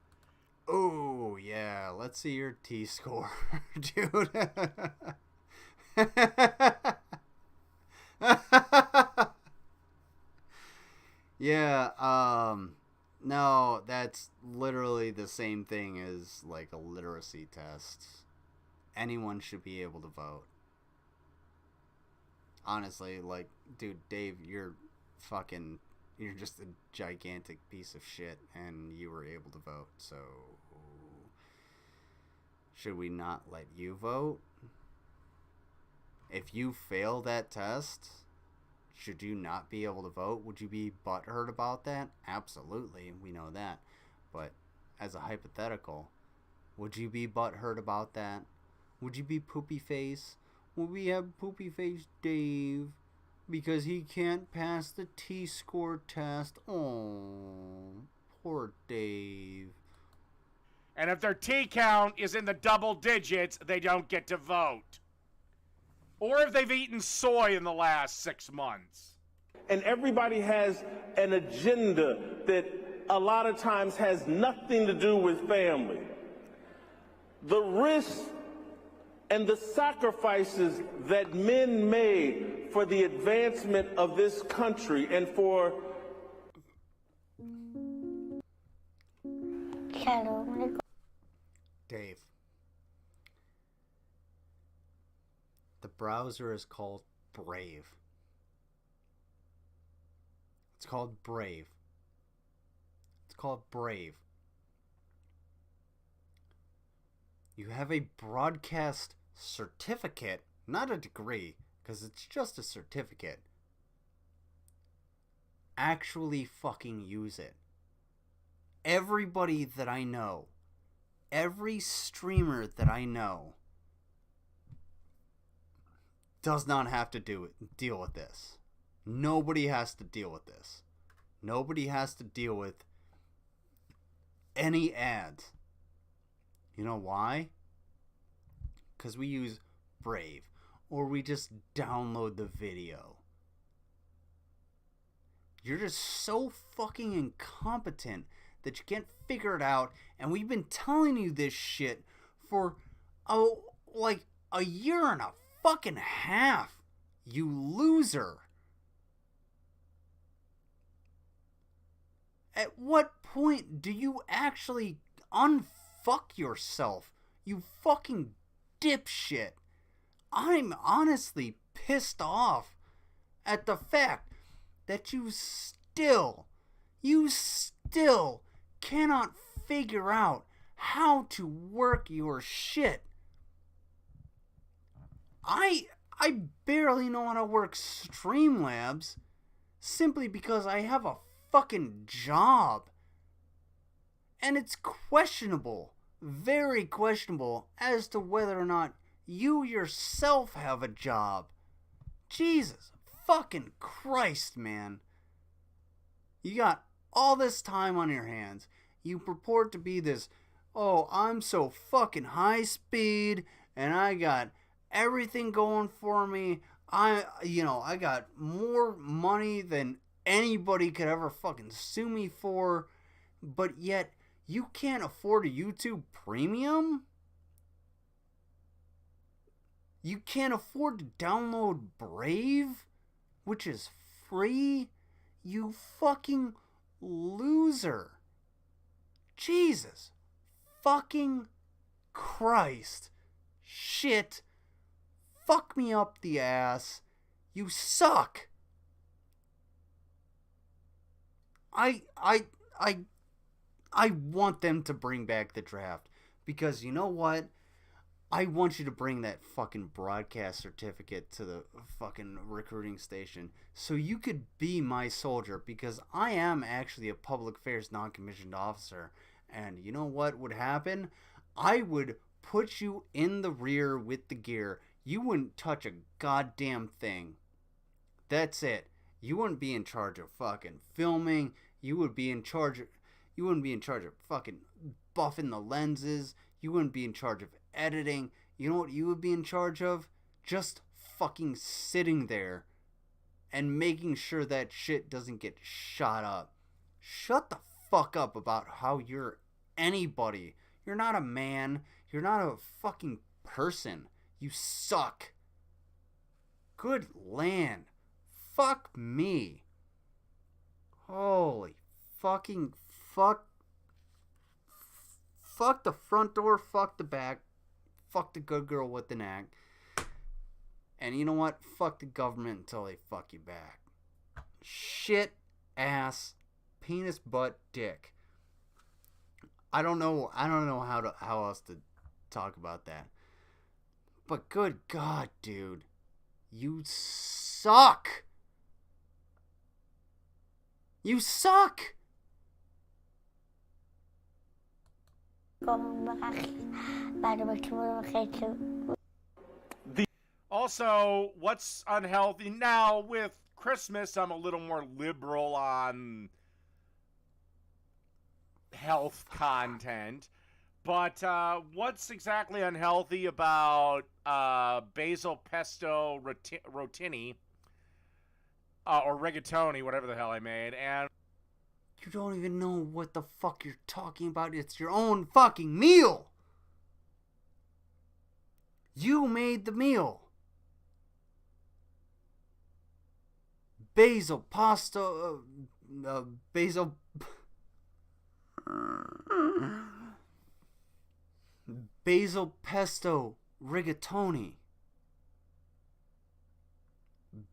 Oh, yeah. Let's see your T-score, dude. Yeah, no, that's literally the same thing as, like, a literacy test. Anyone should be able to vote. Honestly, like, dude, Dave, you're just a gigantic piece of shit, and you were able to vote, so should we not let you vote? If you fail that test, should you not be able to vote? Would you be butthurt about that? Absolutely, we know that. But as a hypothetical, would you be butthurt about that? Would you be poopy face? Will we have poopy face Dave because he can't pass the T-score test? Oh, poor Dave. And if their T count is in the double digits, they don't get to vote. Or if they've eaten soy in the last 6 months. And everybody has an agenda that a lot of times has nothing to do with family. The risks and the sacrifices that men made for the advancement of this country and for... Dave. The browser is called Brave. It's called Brave. It's called Brave. You have a broadcast certificate, not a degree, because it's just a certificate. Actually fucking use it. Everybody that I know, every streamer that I know, does not have to deal with this. Nobody has to deal with this. Nobody has to deal with any ads. You know why? Because we use Brave. Or we just download the video. You're just so fucking incompetent that you can't figure it out. And we've been telling you this shit for, like a year and a fucking half. You loser. At what point do you actually unfuck yourself? You fucking dipshit. I'm honestly pissed off at the fact that you still cannot figure out how to work your shit. I barely know how to work Streamlabs simply because I have a fucking job. And it's questionable, very questionable, as to whether or not you yourself have a job. Jesus fucking Christ, man. You got all this time on your hands. You purport to be this, oh, I'm so fucking high speed, and I got everything going for me. I got more money than anybody could ever fucking sue me for, but yet you can't afford a YouTube Premium? You can't afford to download Brave, which is free? You fucking loser. Jesus fucking Christ. Shit. Fuck me up the ass. You suck. I want them to bring back the draft, because you know what? I want you to bring that fucking broadcast certificate to the fucking recruiting station so you could be my soldier, because I am actually a public affairs non-commissioned officer. And you know what would happen? I would put you in the rear with the gear. You wouldn't touch a goddamn thing. That's it. You wouldn't be in charge of fucking filming. You wouldn't be in charge of fucking buffing the lenses. You wouldn't be in charge of editing. You know what you would be in charge of? Just fucking sitting there and making sure that shit doesn't get shot up. Shut the fuck up about how you're anybody. You're not a man. You're not a fucking person. You suck. Good land. Fuck me. Holy fucking fuck. Fuck the front door, fuck the back, fuck the good girl with the knack. And you know what? Fuck the government until they fuck you back. Shit, ass, penis, butt, dick. I don't know how else to talk about that. But good God, dude. You suck. You suck. Also, what's unhealthy now with Christmas? I'm a little more liberal on health content, but what's exactly unhealthy about basil pesto rotini or rigatoni, whatever the hell I made, and you don't even know what the fuck you're talking about. It's your own fucking meal. You made the meal. Basil pasta, basil pesto rigatoni.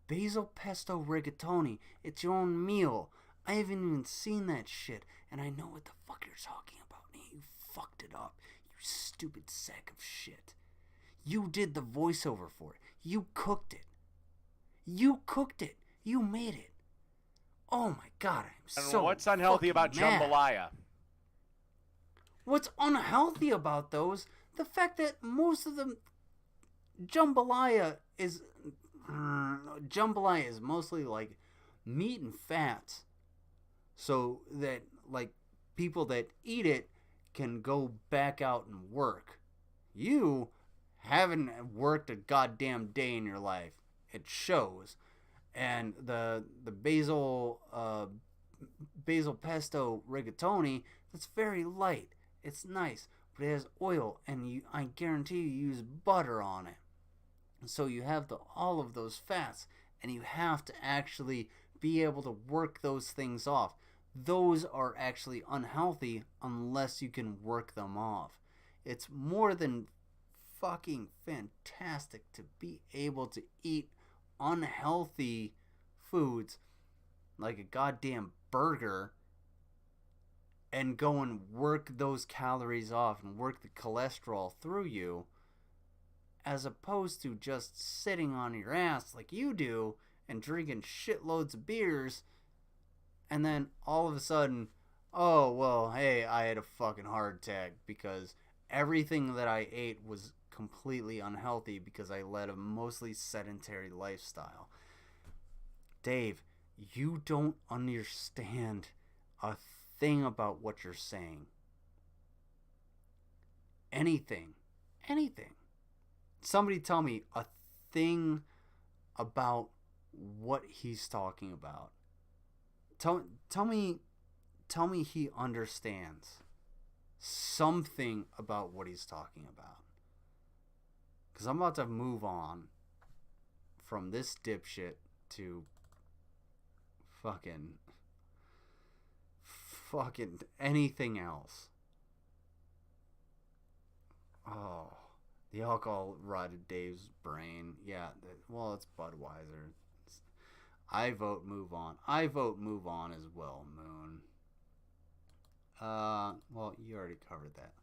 Basil pesto rigatoni. It's your own meal. I haven't even seen that shit, and I know what the fuck you're talking about. You fucked it up, you stupid sack of shit. You did the voiceover for it. You cooked it. You made it. Oh my God, I'm so. And what's unhealthy about mad. jambalaya? What's unhealthy about those? The fact that most of them, jambalaya is mostly like meat and fats. So that, like, people that eat it can go back out and work. You haven't worked a goddamn day in your life. It shows. And the basil pesto rigatoni, that's very light. It's nice, but it has oil, and I guarantee you use butter on it. So you have all of those fats, and you have to actually be able to work those things off. Those are actually unhealthy unless you can work them off. It's more than fucking fantastic to be able to eat unhealthy foods like a goddamn burger and go and work those calories off and work the cholesterol through you, as opposed to just sitting on your ass like you do and drinking shitloads of beers, and then all of a sudden, oh, well, hey, I had a fucking heart attack because everything that I ate was completely unhealthy because I led a mostly sedentary lifestyle. Dave, you don't understand a thing about what you're saying. Anything. Somebody tell me a thing about what he's talking about. Tell me he understands something about what he's talking about. Because I'm about to move on from this dipshit to fucking anything else. Oh, the alcohol rotted Dave's brain. Yeah, well, it's Budweiser. I vote move on. I vote move on as well, Moon. Well, you already covered that.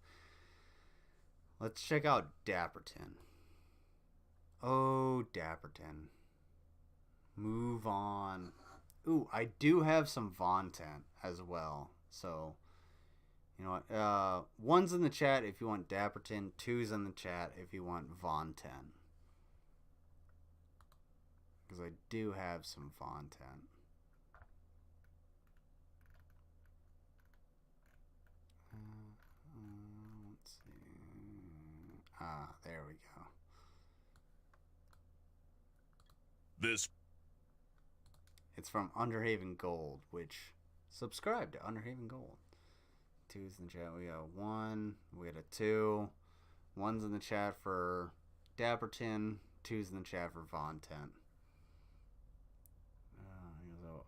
Let's check out Dapperton. Oh, Dapperton. Move on. Ooh, I do have some Vontent as well. So, you know what? One's in the chat if you want Dapperton. Two's in the chat if you want Vontent. Because I do have some Vontent. Let's see. There we go. It's from Underhaven Gold, which subscribe to Underhaven Gold. Two's in the chat. We got one. We got a two. One's in the chat for Dapperton. Two's in the chat for Vontent.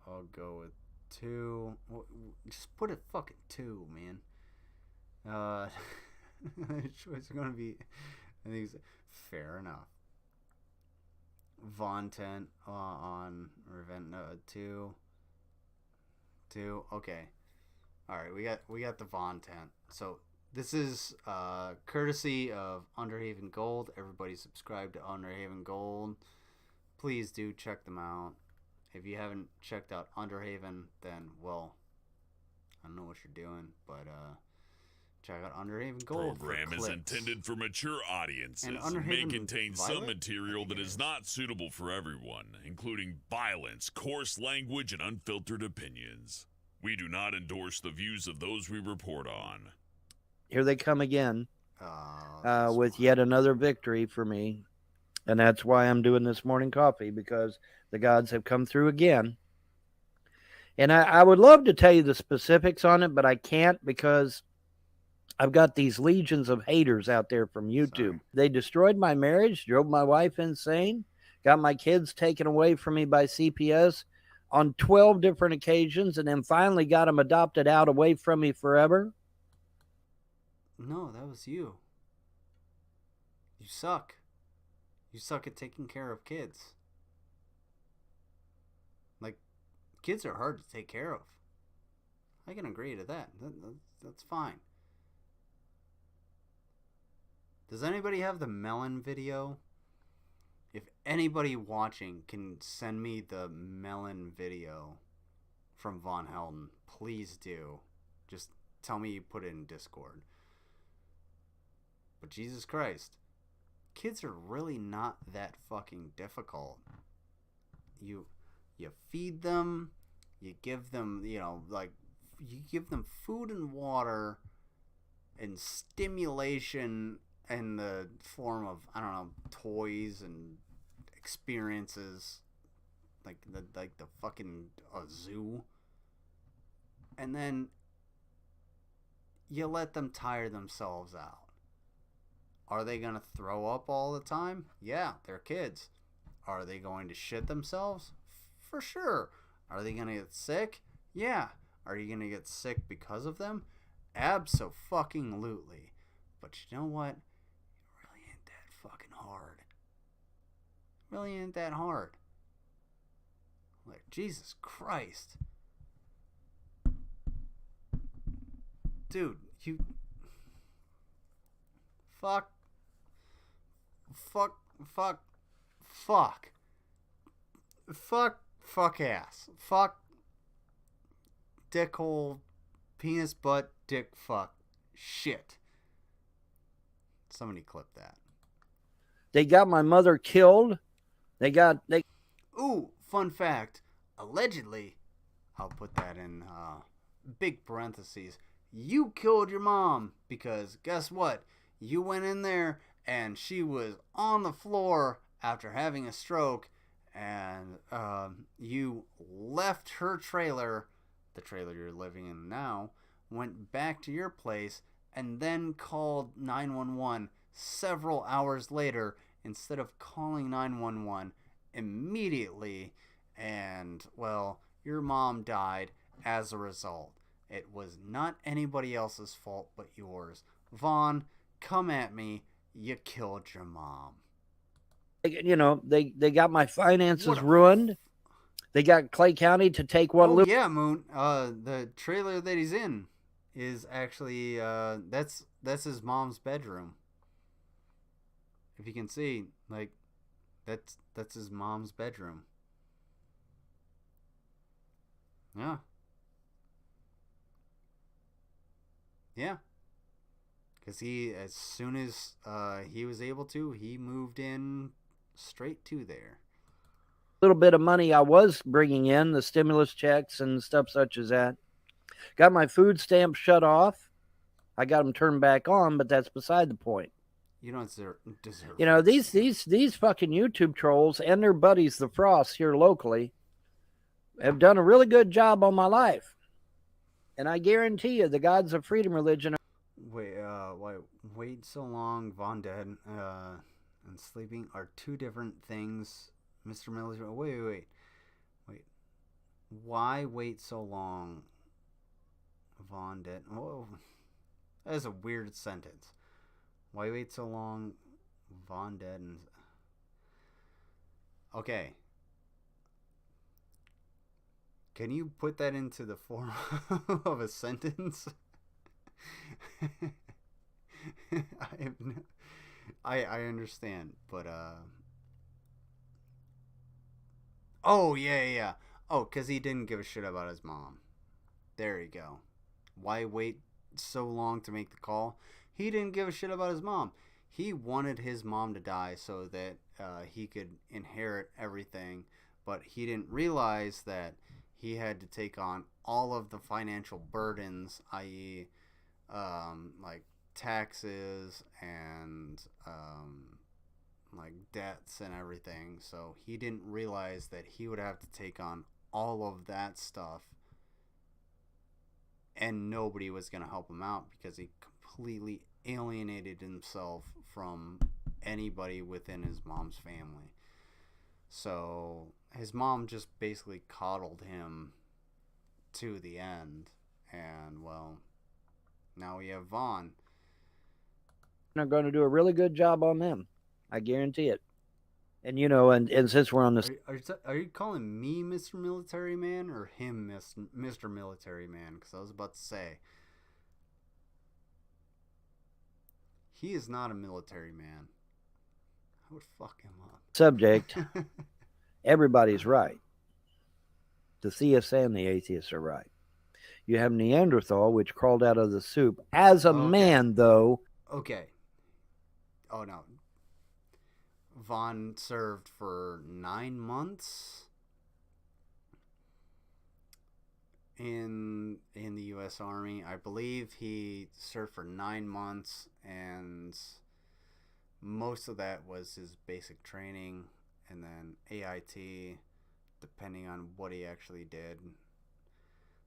I'll go with two. Just put a fucking two, man. It's going to be, I think it's fair enough. Vontent on Revent 2. Okay. Alright, we got the Vontent. So this is courtesy of Underhaven Gold. Everybody subscribe to Underhaven Gold. Please do check them out. If you haven't checked out Underhaven, then, well, I don't know what you're doing, but check out Underhaven Gold. Program is intended for mature audiences and may contain some material that is not suitable for everyone, including violence, coarse language, and unfiltered opinions. We do not endorse the views of those we report on. Here they come again with yet another victory for me. And that's why I'm doing this morning coffee, because the gods have come through again. And I would love to tell you the specifics on it, but I can't because I've got these legions of haters out there from YouTube. Sorry. They destroyed my marriage, drove my wife insane, got my kids taken away from me by CPS on 12 different occasions, and then finally got them adopted out away from me forever. No, that was you. You suck. You suck at taking care of kids. Like, kids are hard to take care of. I can agree to that. That's fine. Does anybody have the melon video? If anybody watching can send me the melon video from Von Helden, please do. Just tell me you put it in Discord. But Jesus Christ. Kids are really not that fucking difficult. You feed them, you give them, you give them food and water and stimulation in the form of, toys and experiences. like the fucking zoo, and then you let them tire themselves out. Are they gonna throw up all the time? Yeah, they're kids. Are they going to shit themselves? For sure. Are they gonna get sick? Yeah. Are you gonna get sick because of them? Abso-fucking-lutely. But you know what? It really ain't that fucking hard. It really ain't that hard. Like, Jesus Christ. Dude, you... Fuck ass. Fuck dickhole, penis butt, dick fuck. Shit. Somebody clip that. They got my mother killed. Ooh, fun fact. Allegedly, I'll put that in big parentheses. You killed your mom because guess what? You went in there and she was on the floor after having a stroke, and you left her trailer, the trailer you're living in now, went back to your place, and then called 911 several hours later instead of calling 911 immediately, and, well, your mom died as a result. It was not anybody else's fault but yours. Vaughn, come at me. You killed your mom. You know, they got my finances ruined. They got Clay County to take what little... yeah, Moon. The trailer that he's in is actually, that's his mom's bedroom. If you can see, like, that's his mom's bedroom. Yeah. Yeah. Because as soon as he was able to, he moved in straight to there. Little bit of money I was bringing in, the stimulus checks and stuff such as that. Got my food stamps shut off. I got them turned back on, but that's beside the point. You don't deserve. You know, these fucking YouTube trolls and their buddies, the Frosts here locally, have done a really good job on my life. And I guarantee you, the gods of freedom religion. Wait so long, Von Dead, and sleeping are two different things, Mr. Military. Wait. Why wait so long, Von Dead? Whoa, that is a weird sentence. Why wait so long, Von Dead? Okay. Can you put that into the form of a sentence? I understand, but oh yeah. Oh, because he didn't give a shit about his mom. There you go. Why wait so long to make the call? He didn't give a shit about his mom. He wanted his mom to die so that he could inherit everything, but he didn't realize that he had to take on all of the financial burdens, i.e., like taxes and like debts and everything. So he didn't realize that he would have to take on all of that stuff, and nobody was going to help him out because he completely alienated himself from anybody within his mom's family. So his mom just basically coddled him to the end, and well, now we have Vaughn. I'm going to do a really good job on them. I guarantee it. And, you know, and since we're on this... Are you calling me Mr. Military Man or him Mr. Military Man? Because I was about to say, he is not a military man. I would fuck him up. Subject, everybody's right. The theists and the atheists are right. You have Neanderthal, which crawled out of the soup. As a man, though... Okay. Oh, no. Vaughn served for 9 months in the U.S. Army. I believe he served for 9 months, and most of that was his basic training, and then AIT, depending on what he actually did.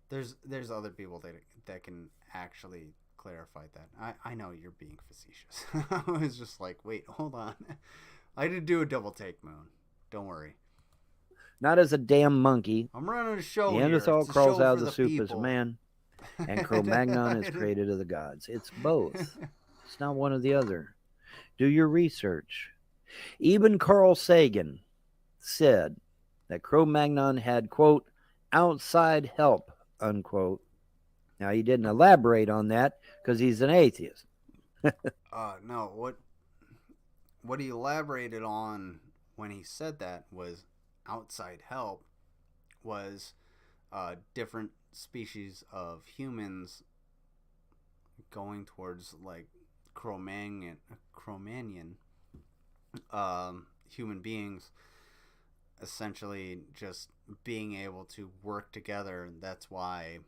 There's other people that can actually clarify that. I know you're being facetious. I was just like, wait, hold on. I did do a double take, Moon. Don't worry. Not as a damn monkey. I'm running a show Neanderthal here. crawls out of the soup people. as a man, and Cro-Magnon is created of the gods. It's both. It's not one or the other. Do your research. Even Carl Sagan said that Cro-Magnon had, quote, outside help, unquote. Now, he didn't elaborate on that because he's an atheist. No, what he elaborated on when he said that was outside help was different species of humans going towards like Cro-Magnon human beings essentially just being able to work together. That's why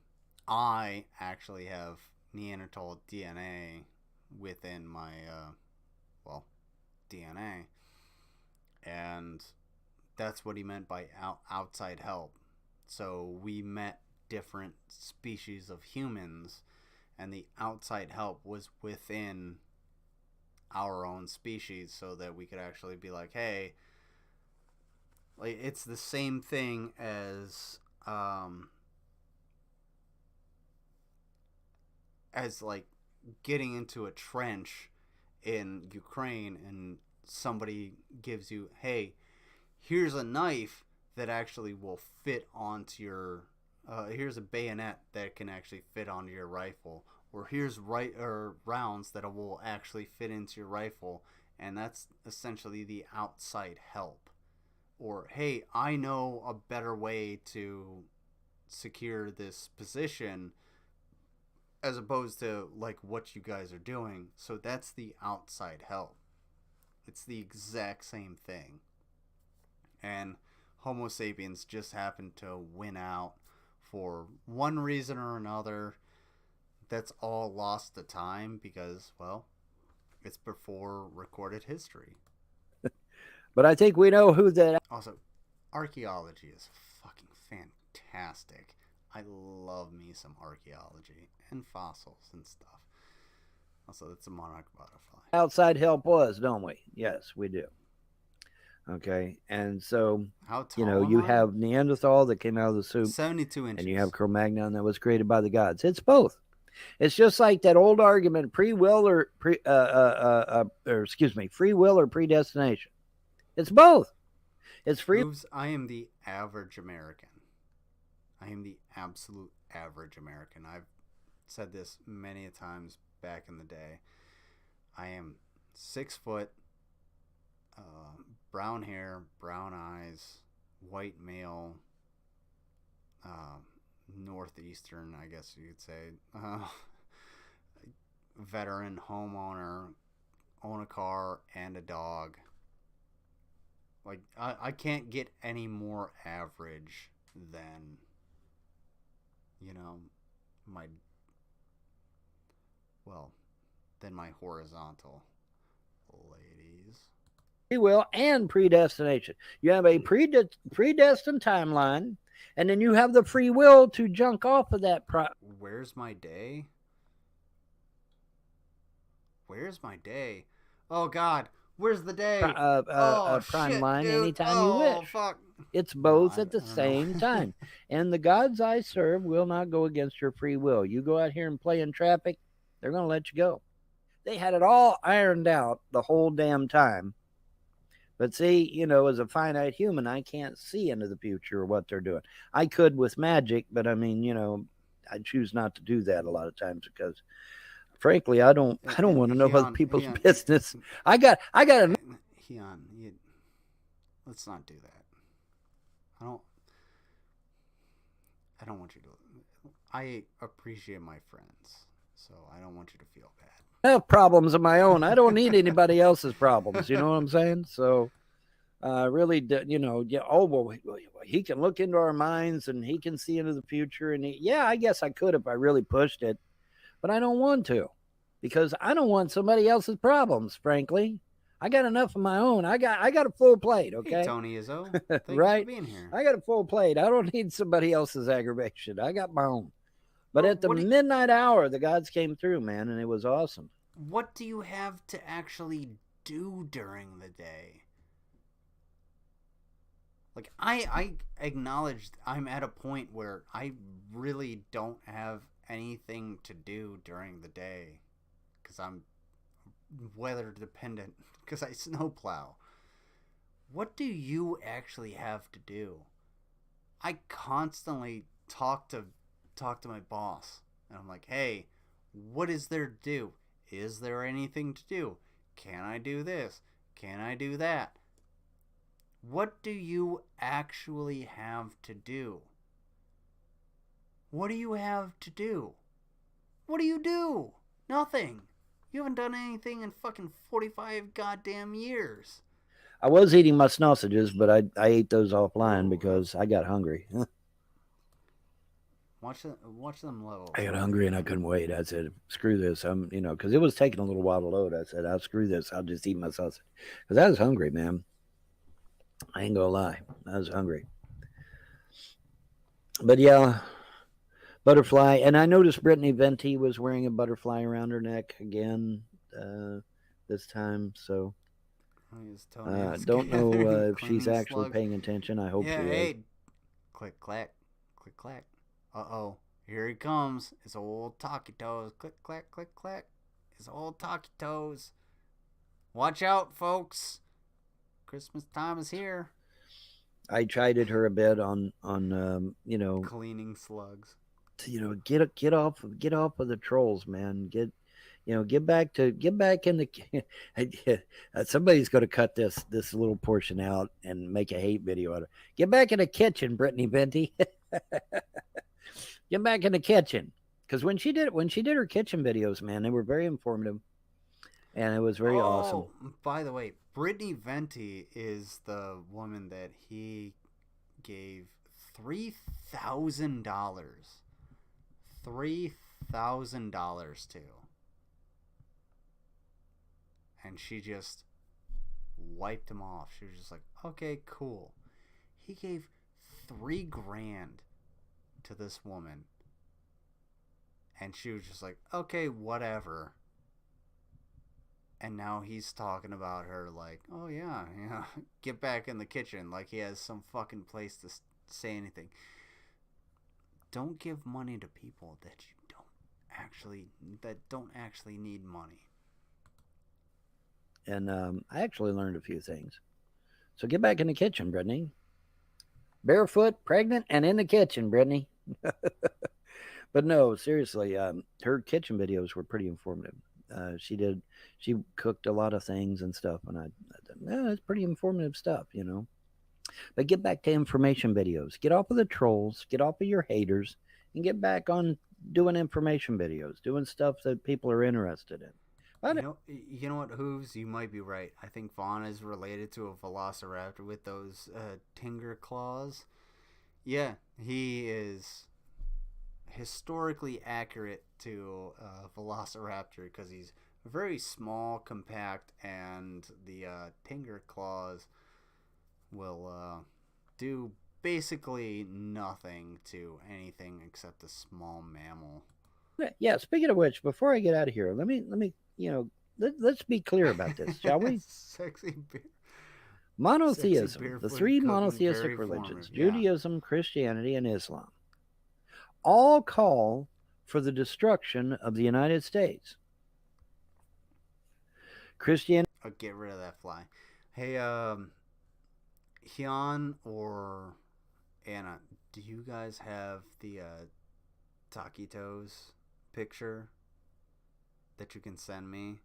I actually have Neanderthal DNA within my DNA, and that's what he meant by outside help. So we met different species of humans, and the outside help was within our own species, so that we could actually be like, hey, like it's the same thing as like getting into a trench in Ukraine and somebody gives you, hey, here's a knife that actually will fit onto your here's a bayonet that can actually fit onto your rifle, or here's rounds that will actually fit into your rifle, and that's essentially the outside help. Or, hey, I know a better way to secure this position as opposed to like what you guys are doing. So that's the outside help. It's the exact same thing. And Homo sapiens just happened to win out for one reason or another. That's all lost to time because, well, it's before recorded history. But I think we know who that... Also, archaeology is fucking fantastic. I love me some archaeology and fossils and stuff. Also, it's a monarch butterfly. outside help was, don't we? Yes, we do. Okay, and so, you know, you have Neanderthal that came out of the soup. 72 inches. And you have Cro-Magnon that was created by the gods. It's both. It's just like that old argument, free will or predestination. It's both. It's free. I am the average American. I am the absolute average American. I've said this many a times back in the day. I am 6 foot, brown hair, brown eyes, white male, northeastern, I guess you could say, veteran homeowner, own a car and a dog. Like, I can't get any more average than, you know, than my horizontal ladies. Free will and predestination. You have a predestined timeline, and then you have the free will to junk off of that. Where's my day? Where's my day? Oh, God. Where's the day? Prime shit, line dude. anytime you wish. Fuck. It's both at the same time. And the gods I serve will not go against your free will. You go out here and play in traffic, they're going to let you go. They had it all ironed out the whole damn time. But see, you know, as a finite human, I can't see into the future or what they're doing. I could with magic, but I mean, you know, I choose not to do that a lot of times because, frankly, I don't want to know other people's business. I got a... Let's not do that. I don't want you to... I appreciate my friends, so I don't want you to feel bad. I have problems of my own. I don't need anybody else's problems. You know what I'm saying? So, really, you know, yeah. Oh, well, he can look into our minds and he can see into the future. And yeah, I guess I could if I really pushed it, but I don't want to, because I don't want somebody else's problems. Frankly, I got enough of my own. I got a full plate, okay? Hey, Tony Izzo. Thank right? you for being here. I got a full plate. I don't need somebody else's aggravation. I got my own. But at the midnight hour, the gods came through, man, and it was awesome. What do you have to actually do during the day? Like, I acknowledge I'm at a point where I really don't have anything to do during the day because I'm weather dependent because I snowplow. What do you actually have to do? I constantly talk to my boss and I'm like, hey, what is there to do? Is there anything to do? Can I do this? Can I do that? What do you actually have to do? What do you have to do? What do you do? Nothing. You haven't done anything in fucking 45 goddamn years. I was eating my sausages, but I ate those offline because I got hungry. Watch them level. I got hungry and I couldn't wait. I said, screw this. Because it was taking a little while to load. I said, I'll screw this. I'll just eat my sausage. Because I was hungry, man. I ain't gonna lie. I was hungry. But yeah, butterfly. And I noticed Brittany Venti was wearing a butterfly around her neck again this time. So don't know if she's actually paying attention. I hope she is. Click, clack. Click, clack. Uh-oh. Here he comes. It's old Talkie Toes. Click, clack, click, clack. It's old Talkie Toes. Watch out, folks. Christmas time is here. I chided her a bit on cleaning slugs. Get off of the trolls, man. Get back in the. Somebody's going to cut this little portion out and make a hate video out of it. Get back in the kitchen, Brittany Venti. Get back in the kitchen, because when she did her kitchen videos, man, they were very informative, and it was very awesome. By the way, Brittany Venti is the woman that he gave $3,000 to. And she just wiped him off. She was just like, okay, cool. He gave $3,000 to this woman. And she was just like, okay, whatever. And now he's talking about her like, oh yeah, get back in the kitchen. Like he has some fucking place to say anything. Don't give money to people that don't actually need money. And I actually learned a few things. So get back in the kitchen, Brittany. Barefoot, pregnant, and in the kitchen, Brittany. But no, seriously, her kitchen videos were pretty informative. She cooked a lot of things and stuff, and I thought, it's pretty informative stuff, But get back to information videos. Get off of the trolls, get off of your haters, and get back on doing information videos, doing stuff that people are interested in. You know what, Hooves? You might be right. I think Vaughn is related to a velociraptor with those tinger claws. Yeah, he is historically accurate to velociraptor because he's very small, compact, and the tinger claws will do basically nothing to anything except a small mammal. Yeah, speaking of which, before I get out of here, let me let's be clear about this, shall we? Sexy beer. Monotheism, Sexy the three monotheistic religions, Judaism, Christianity, and Islam, all call for the destruction of the United States. Christianity. Oh, get rid of that fly. Hey, Hyun or Anna, do you guys have the Taquitos picture that you can send me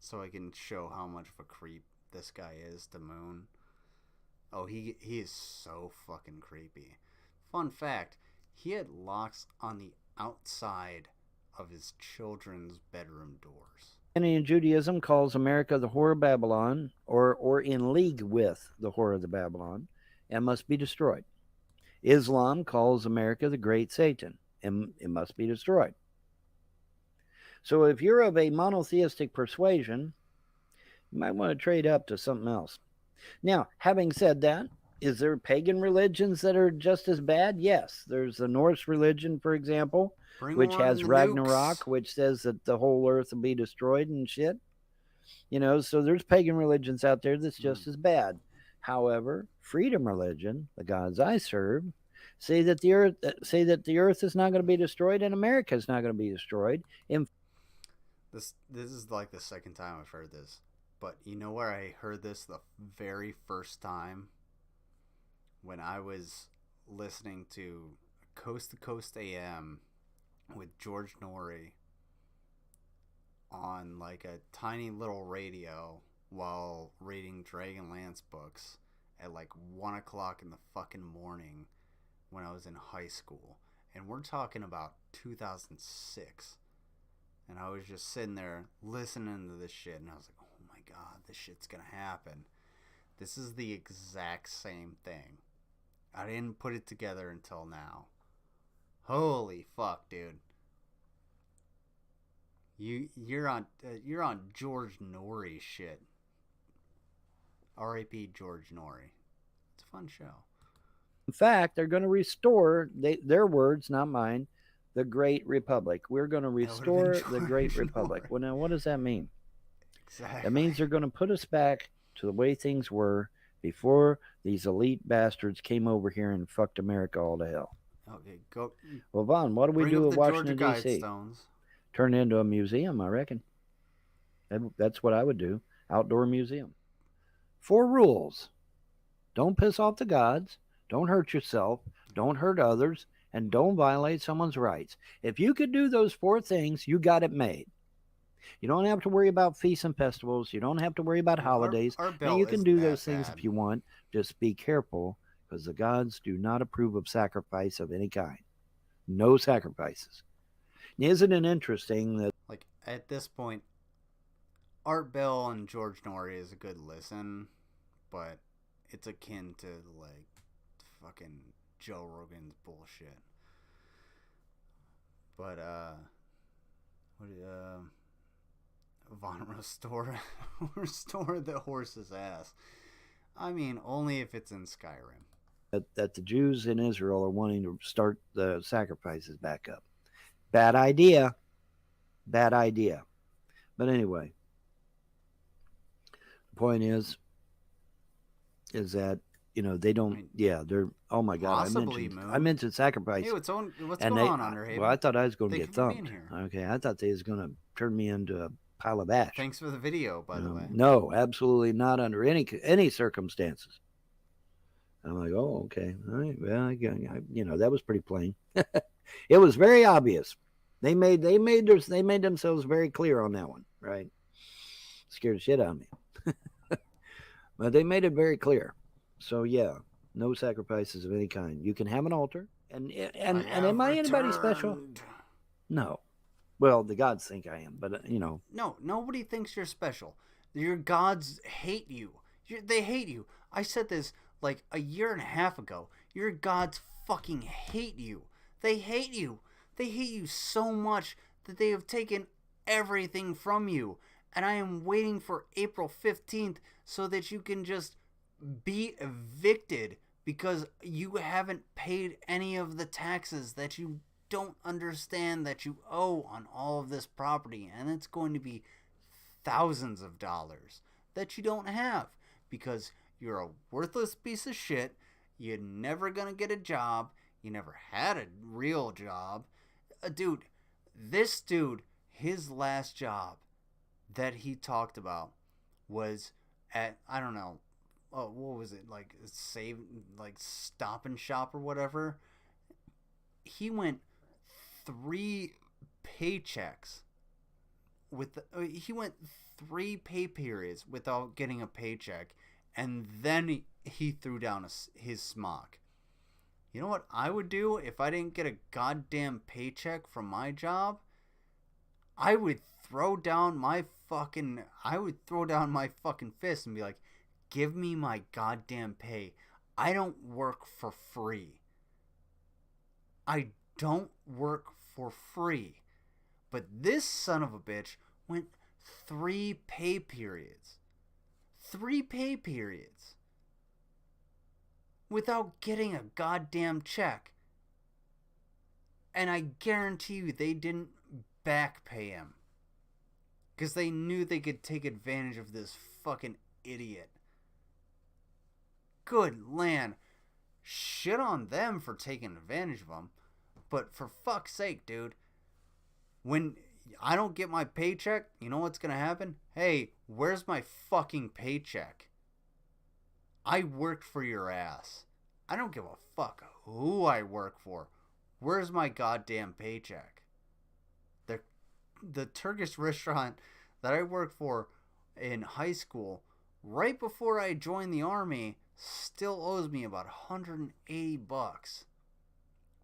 so I can show how much of a creep this guy is to Moon? Oh, he is so fucking creepy. Fun fact, he had locks on the outside of his children's bedroom doors. And Judaism calls America the whore of Babylon, or in league with the whore of the Babylon, and must be destroyed. Islam calls America the great Satan, and it must be destroyed. So if you're of a monotheistic persuasion, You might want to trade up to something else. Now, having said that, is there pagan religions that are just as bad? Yes. There's the Norse religion, for example, which has Ragnarok, which says that the whole earth will be destroyed and shit. So there's pagan religions out there that's just as bad. However, freedom religion, the gods I serve, say that the earth is not going to be destroyed and America is not going to be destroyed. This is like the second time I've heard this. But you know where I heard this the very first time? When I was listening to Coast to Coast AM with George Norrie on like a tiny little radio while reading Dragonlance books at like 1 o'clock in the fucking morning when I was in high school. And we're talking about 2006. And I was just sitting there listening to this shit, and I was like, oh my god, this shit's gonna happen. This is the exact same thing. I didn't put it together until now. Holy fuck, dude. You're on George Norrie shit. R.I.P. George Norrie. It's a fun show. In fact, they're going to restore, their words, not mine, the Great Republic. We're going to restore the Great Republic. Well, now, what does that mean? Exactly. That means they're going to put us back to the way things were before these elite bastards came over here and fucked America all to hell. Okay, go. Well, Vaughn, what do we do with Washington, D.C.? Stones. Turn it into a museum, I reckon. That's what I would do. Outdoor museum. 4 rules. Don't piss off the gods. Don't hurt yourself. Don't hurt others. And don't violate someone's rights. If you could do those 4 things, you got it made. You don't have to worry about feasts and festivals. You don't have to worry about holidays. Now, you can do those things if you want. Just be careful, because the gods do not approve of sacrifice of any kind. No sacrifices. Isn't it interesting that... Like, at this point, Art Bell and George Norrie is a good listen, but it's akin to, like, fucking Joe Rogan's bullshit. But, Vaughn, restore the horse's ass. I mean, only if it's in Skyrim. That the Jews in Israel are wanting to start the sacrifices back up. Bad idea. Bad idea. But anyway, the point is that, they don't, they're, oh my God, I mentioned sacrifice. Hey, what's going on, Underhaven? Well, I thought I was going to get thumped. Okay, I thought they was going to turn me into a pile of ash. Thanks for the video, by the way. No, absolutely not under any circumstances. I'm like, oh, okay. All right. Well, that was pretty plain. It was very obvious. They made themselves very clear on that one, right? Scared the shit out of me. But they made it very clear. So yeah, no sacrifices of any kind. You can have an altar, and am I anybody special? No. Well, the gods think I am, but No, nobody thinks you're special. Your gods hate you. They hate you. I said this like a year and a half ago. Your gods fucking hate you. They hate you. They hate you so much that they have taken everything from you. And I am waiting for April 15th so that you can just be evicted because you haven't paid any of the taxes that you don't understand that you owe on all of this property. And it's going to be thousands of dollars that you don't have because you're a worthless piece of shit. You're never going to get a job. You never had a real job. This dude, his last job that he talked about was at, I don't know, what was it, like Stop and Shop or whatever. He went 3 paychecks he went 3 pay periods without getting a paycheck, and then he threw down his smock. You know what I would do if I didn't get a goddamn paycheck from my job? I would throw down my fucking fist and be like, give me my goddamn pay. I don't work for free. I don't work for free. But this son of a bitch went 3 pay periods 3 pay periods without getting a goddamn check. And I guarantee you they didn't back pay him. Because they knew they could take advantage of this fucking idiot. Good land. Shit on them for taking advantage of him. But for fuck's sake, dude. When I don't get my paycheck, you know what's going to happen? Hey, where's my fucking paycheck? I worked for your ass. I don't give a fuck who I work for. Where's my goddamn paycheck? The Turkish restaurant that I worked for in high school, right before I joined the army, still owes me about $180.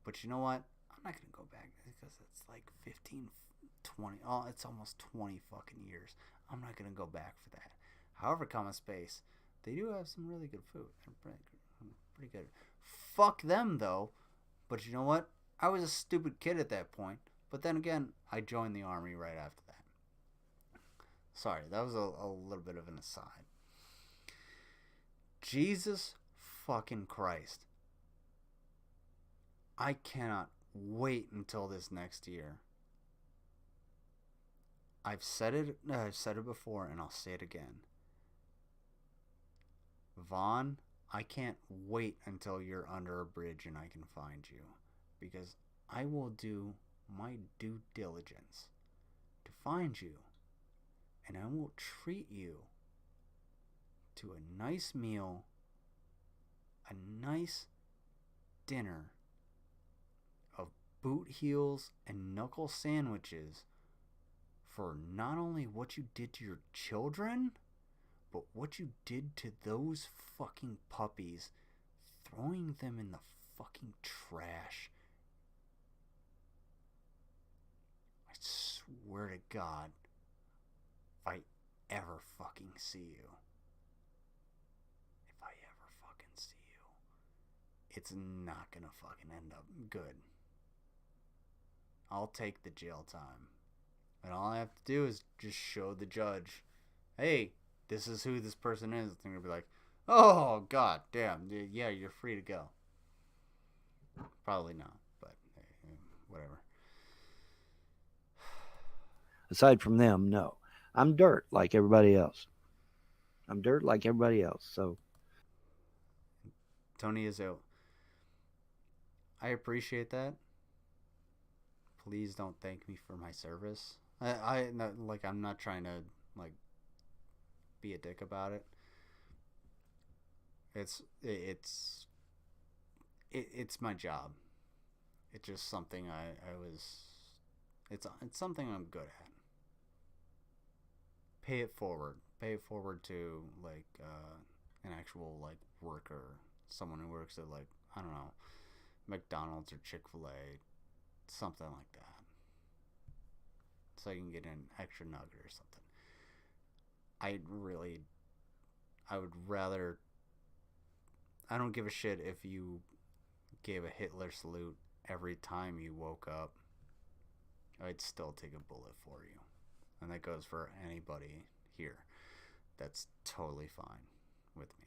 But you know what? I'm not going to go back because it's like 15, 20, oh, it's almost 20 fucking years. I'm not going to go back for that. However, Common Space, they do have some really good food. They're pretty good. Fuck them, though. But you know what? I was a stupid kid at that point. But then again, I joined the army right after that. Sorry, that was a little bit of an aside. Jesus fucking Christ. I cannot wait until this next year. I've said it before and I'll say it again. Vaughn, I can't wait until you're under a bridge and I can find you. Because I will do my due diligence to find you. And I will treat you to a nice meal, a nice dinner of boot heels and knuckle sandwiches for not only what you did to your children, but what you did to those fucking puppies, throwing them in the fucking trash. I swear to God, if I ever fucking see you, it's not gonna fucking end up good. I'll take the jail time. And all I have to do is just show the judge, hey, this is who this person is. They're gonna be like, oh, god damn, yeah, you're free to go. Probably not, but whatever. Aside from them, no. I'm dirt like everybody else. So Tony is out. I appreciate that. Please don't thank me for my service. I'm not trying to be a dick about it. It's my job. It's just something it's something I'm good at. Pay it forward to an actual worker, someone who works at I don't know, McDonald's or Chick-fil-A, something like that, so you can get an extra nugget or something. I would rather, I don't give a shit if you gave a Hitler salute every time you woke up. I'd still take a bullet for you. And that goes for anybody here. That's totally fine with me.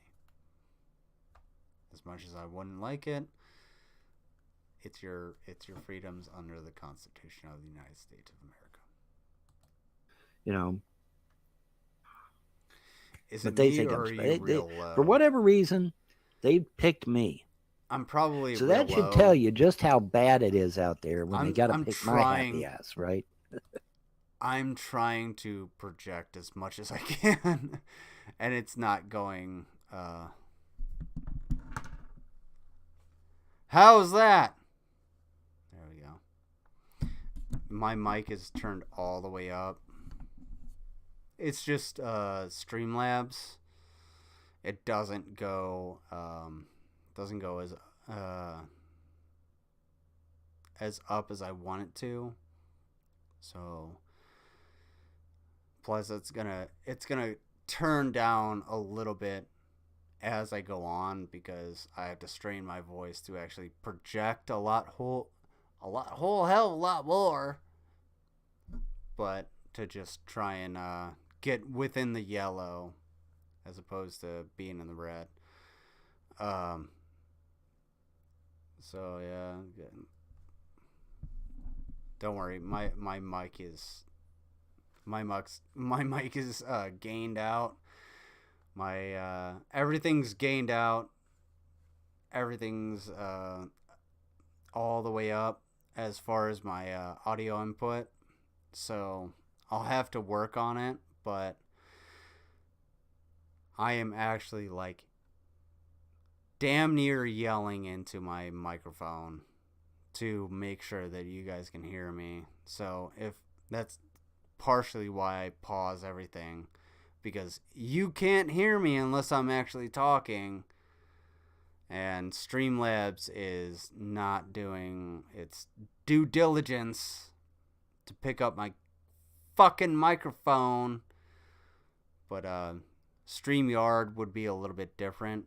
As much as I wouldn't like it, it's your freedoms under the Constitution of the United States of America. You know. Is but it they me think or are you real low? For whatever reason, they picked me. I'm probably so real that should low. tell you just how bad it is out there when they got to pick my happy ass, right? I'm trying to project as much as I can, and it's not going. How's that? There we go. My mic is turned all the way up. It's just Streamlabs. It doesn't go as up as I want it to. So plus it's gonna turn down a little bit as I go on because I have to strain my voice to actually project a whole hell of a lot more. But to just try and get within the yellow as opposed to being in the red. So yeah, don't worry. My mic is gained out. My everything's gained out. Everything's all the way up as far as my audio input. So I'll have to work on it, but I am actually like damn near yelling into my microphone to make sure that you guys can hear me. So if that's partially why I pause everything, because you can't hear me unless I'm actually talking, and Streamlabs is not doing its due diligence to pick up my fucking microphone. But StreamYard would be a little bit different.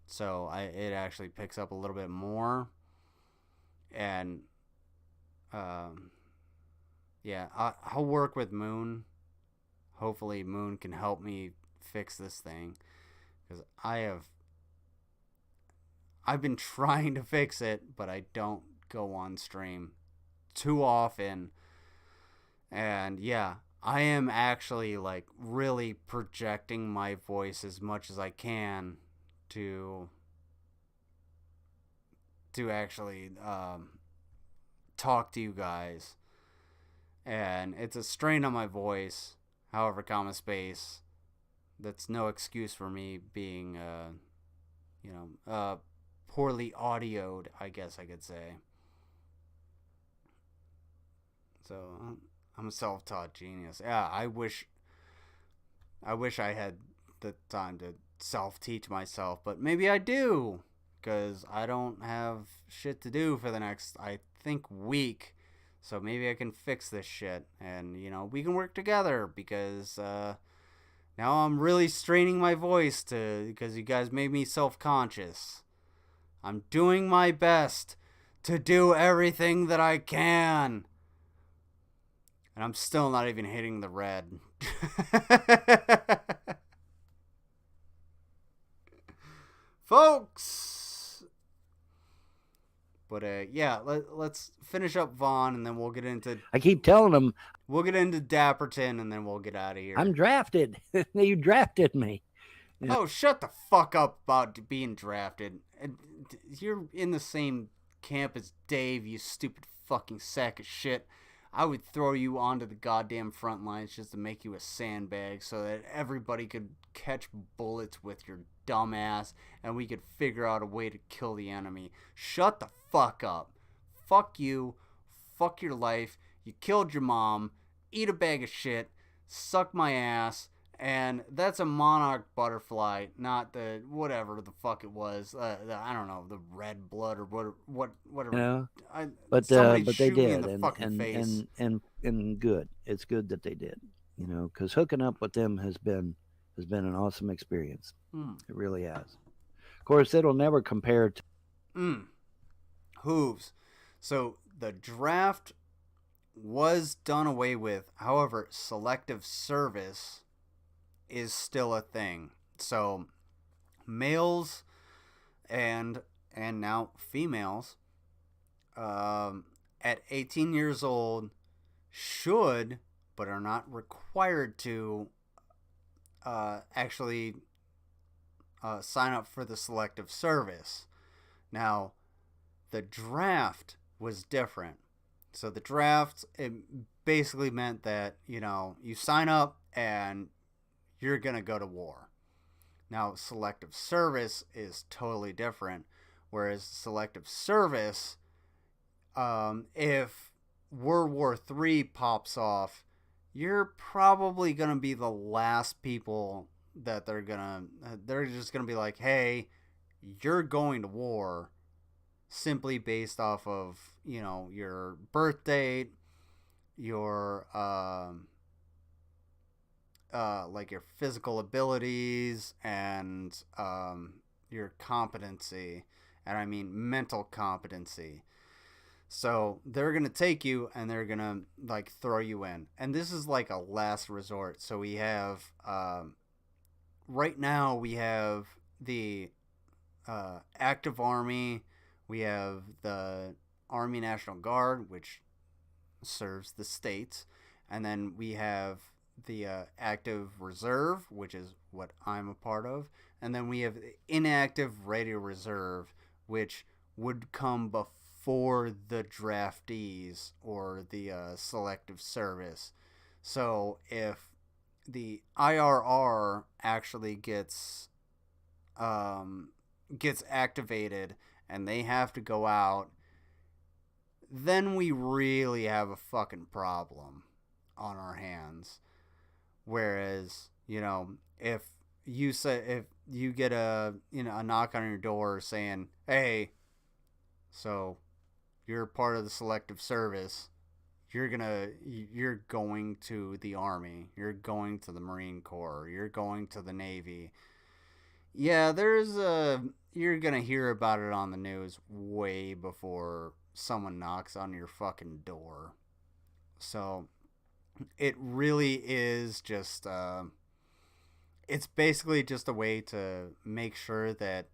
So it actually picks up a little bit more. And yeah, I'll work with Moon. Hopefully Moon can help me fix this thing, because I've been trying to fix it, but I don't go on stream too often. And yeah, I am actually like really projecting my voice as much as I can to actually talk to you guys. And it's a strain on my voice. However, comma space, that's no excuse for me being poorly audioed, I guess I could say. So I'm a self-taught genius. Yeah, I wish I had the time to self-teach myself, but maybe I do, because I don't have shit to do for the next, I think, week. So maybe I can fix this shit, and we can work together, because now I'm really straining my voice because you guys made me self-conscious. I'm doing my best to do everything that I can. And I'm still not even hitting the red. Folks! But yeah, let's finish up Vaughn, and then we'll get into... I keep telling them... We'll get into Dapperton, and then we'll get out of here. I'm drafted. You drafted me. Oh, shut the fuck up about being drafted. You're in the same camp as Dave, you stupid fucking sack of shit. I would throw you onto the goddamn front lines just to make you a sandbag so that everybody could catch bullets with your dumb ass and we could figure out a way to kill the enemy. Shut the fuck up. Fuck you. Fuck your life. You killed your mom. Eat a bag of shit. Suck my ass. And that's a monarch butterfly, not the whatever the fuck it was. I don't know, the red blood or whatever. Yeah, but they did, and good. It's good that they did, because hooking up with them has been an awesome experience. It really has. Of course, it'll never compare to hooves. So the draft was done away with. However, selective service is still a thing. So males and now females at 18 years old should, but are not required to, actually sign up for the selective service. Now, the draft was different. So the draft, it basically meant that, you sign up and you're going to go to war. Now, selective service is totally different. Whereas selective service, if World War III pops off, you're probably going to be the last people that they're just going to be like, hey, you're going to war, simply based off of, your birth date, your, like your physical abilities and your competency, and I mean mental competency. So they're gonna take you and they're gonna like throw you in, and this is like a last resort. So we have right now we have the active Army, we have the Army National Guard, which serves the states, and then we have the active reserve, which is what I'm a part of, and then we have the inactive ready reserve, which would come before the draftees or the selective service. So if the IRR actually gets activated and they have to go out, then we really have a fucking problem on our hands. Whereas, if you get a knock on your door saying, hey, so you're part of the selective service, you're going to the Army, you're going to the Marine Corps, you're going to the Navy. Yeah, you're gonna hear about it on the news way before someone knocks on your fucking door. So it really is just it's basically just a way to make sure that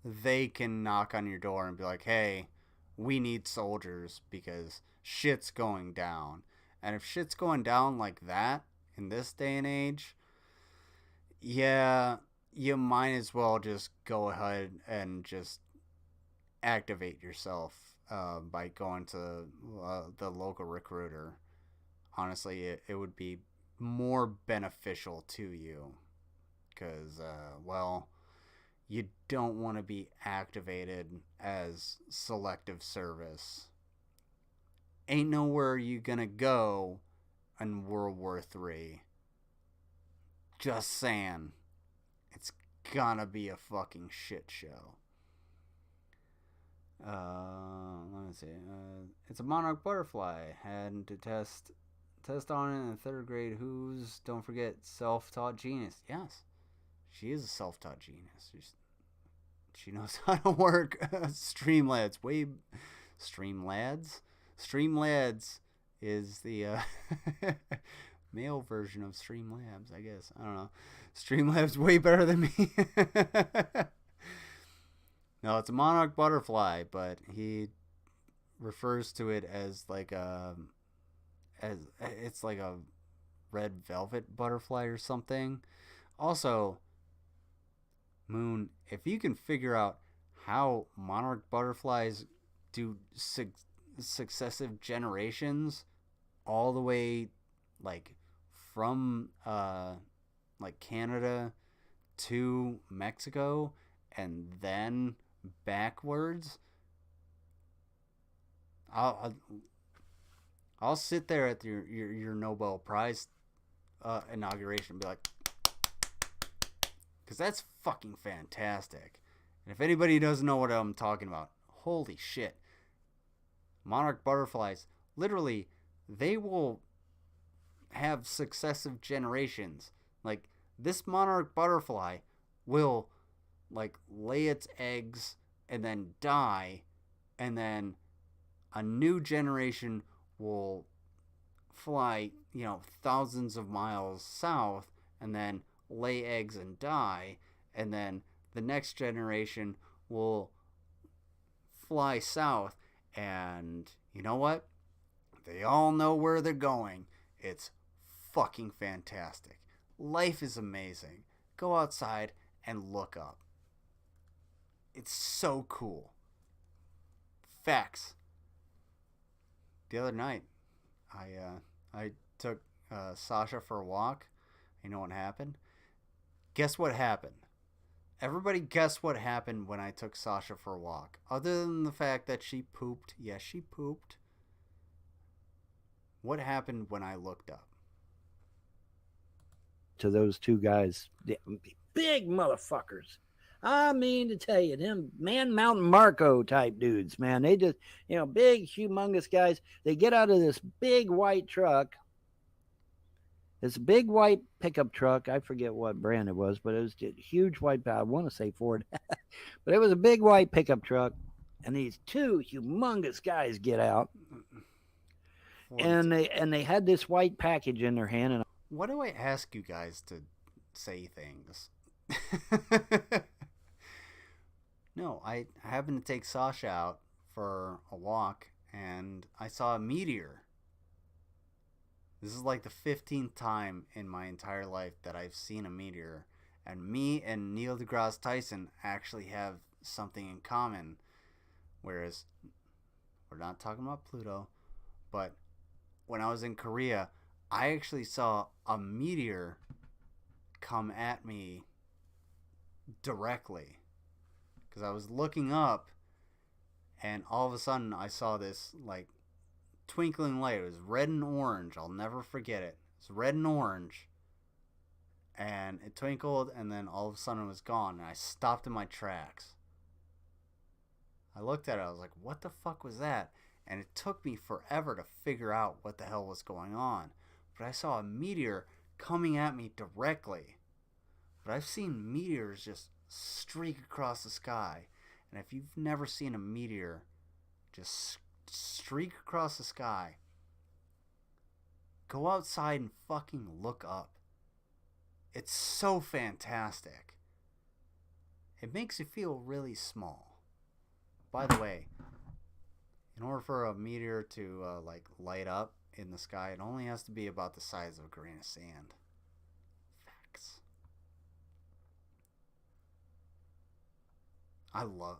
they can knock on your door and be like, hey, we need soldiers because shit's going down. And if shit's going down like that in this day and age, yeah, you might as well just go ahead and just activate yourself by going to the local recruiter. Honestly, it would be more beneficial to you because, you don't want to be activated as selective service. Ain't nowhere you gonna go in World War III. Just saying. It's gonna be a fucking shit show. Let me see. It's a monarch butterfly. Had to test on it in the 3rd grade. Who's, don't forget, self-taught genius. Yes, she is a self-taught genius. She knows how to work Streamlabs. Streamlabs is the male version of Streamlabs, I guess. I don't know. Streamlabs way better than me. No, it's a monarch butterfly, but he refers to it as like it's like a red velvet butterfly or something. Also, Moon, if you can figure out how monarch butterflies do successive generations all the way like from like Canada to Mexico and then backwards, I'll sit there at your Nobel Prize inauguration and be like, because that's fucking fantastic. And if anybody doesn't know what I'm talking about, holy shit. Monarch butterflies, literally, they will have successive generations. Like, this monarch butterfly will, like, lay its eggs and then die, and then a new generation will fly, thousands of miles south, and then lay eggs and die, and then the next generation will fly south, and you know what? They all know where they're going. It's fucking fantastic. Life is amazing. Go outside and look up. It's so cool. Facts. The other night, I took Sasha for a walk. You know what happened? Guess what happened? Everybody guess what happened when I took Sasha for a walk. Other than the fact that she pooped. Yes, she pooped. What happened when I looked up? To those two guys. Big motherfuckers. I mean to tell you, them Man Mountain Marco type dudes, man. They just, big, humongous guys. They get out of this big white truck. It's a big white pickup truck. I forget what brand it was, but it was a huge white, I want to say Ford. But it was a big white pickup truck. And these two humongous guys get out. And they had this white package in their hand. And what do I ask you guys to say things. No, I happened to take Sasha out for a walk, and I saw a meteor. This is like the 15th time in my entire life that I've seen a meteor. And me and Neil deGrasse Tyson actually have something in common. Whereas, we're not talking about Pluto, but when I was in Korea, I actually saw a meteor come at me directly. Because I was looking up, and all of a sudden I saw this, like, twinkling light. It was red and orange. I'll never forget it. It's red and orange. And it twinkled, and then all of a sudden it was gone, and I stopped in my tracks. I looked at it, I was like, what the fuck was that? And it took me forever to figure out what the hell was going on. But I saw a meteor coming at me directly. But I've seen meteors just streak across the sky. And if you've never seen a meteor just streak across the sky, go outside and fucking look up. It's so fantastic. It makes you feel really small. By the way, in order for a meteor to like light up in the sky, it only has to be about the size of a grain of sand. Facts. I love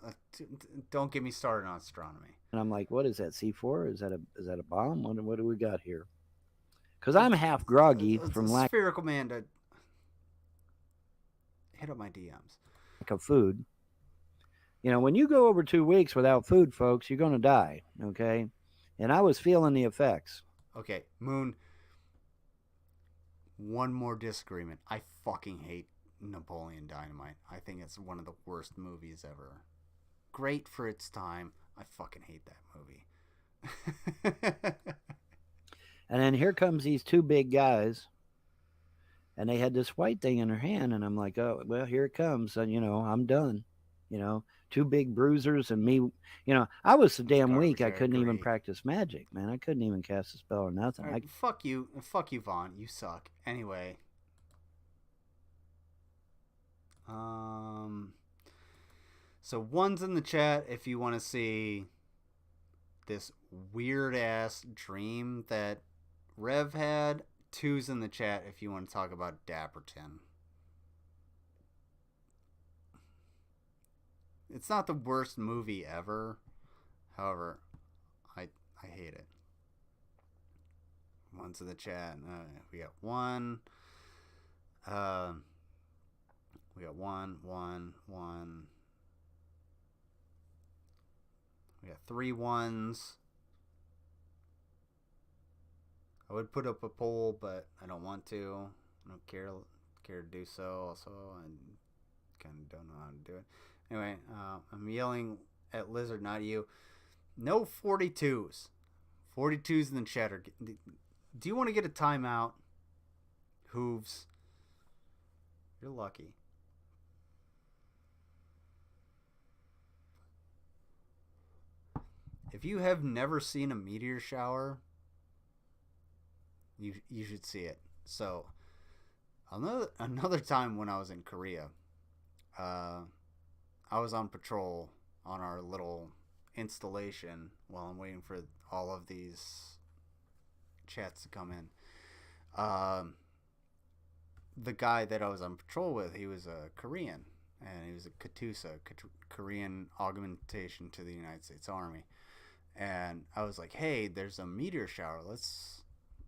don't get me started on astronomy. And I'm like, what is that, C4? Is that a bomb? What do we got here? Because I'm half groggy from lack spherical man to hit up my DMs. Of food. You know, when you go over 2 weeks without food, folks, you're going to die, okay? And I was feeling the effects. Okay, Moon, one more disagreement. I fucking hate Napoleon Dynamite. I think it's one of the worst movies ever. Great for its time. I fucking hate that movie. And then here comes these two big guys, and they had this white thing in their hand, and I'm like, oh, well, here it comes. And, you know, I'm done. You know, two big bruisers and me. You know, I was so damn weak, I couldn't even practice magic, man. I couldn't even cast a spell or nothing. Right, fuck you, Vaughn. You suck. Anyway. So one's in the chat if you want to see this weird ass dream that Rev had. Two's in the chat if you want to talk about Dapperton. It's not the worst movie ever. However, I hate it. One's in the chat. We got one. We got one. We got 3 ones. I would put up a poll, but I don't want to. I don't care to do so. Also, I kind of don't know how to do it. Anyway, I'm yelling at Lizard, not you. No 42s. 42s in the chat. Do you want to get a timeout? Hooves. You're lucky. If you have never seen a meteor shower, you should see it. So, another time when I was in Korea, I was on patrol on our little installation while I'm waiting for all of these chats to come in. The guy that I was on patrol with, he was a Korean, and he was a Katusa, Korean augmentation to the United States Army. And I was like, hey, there's a meteor shower. Let's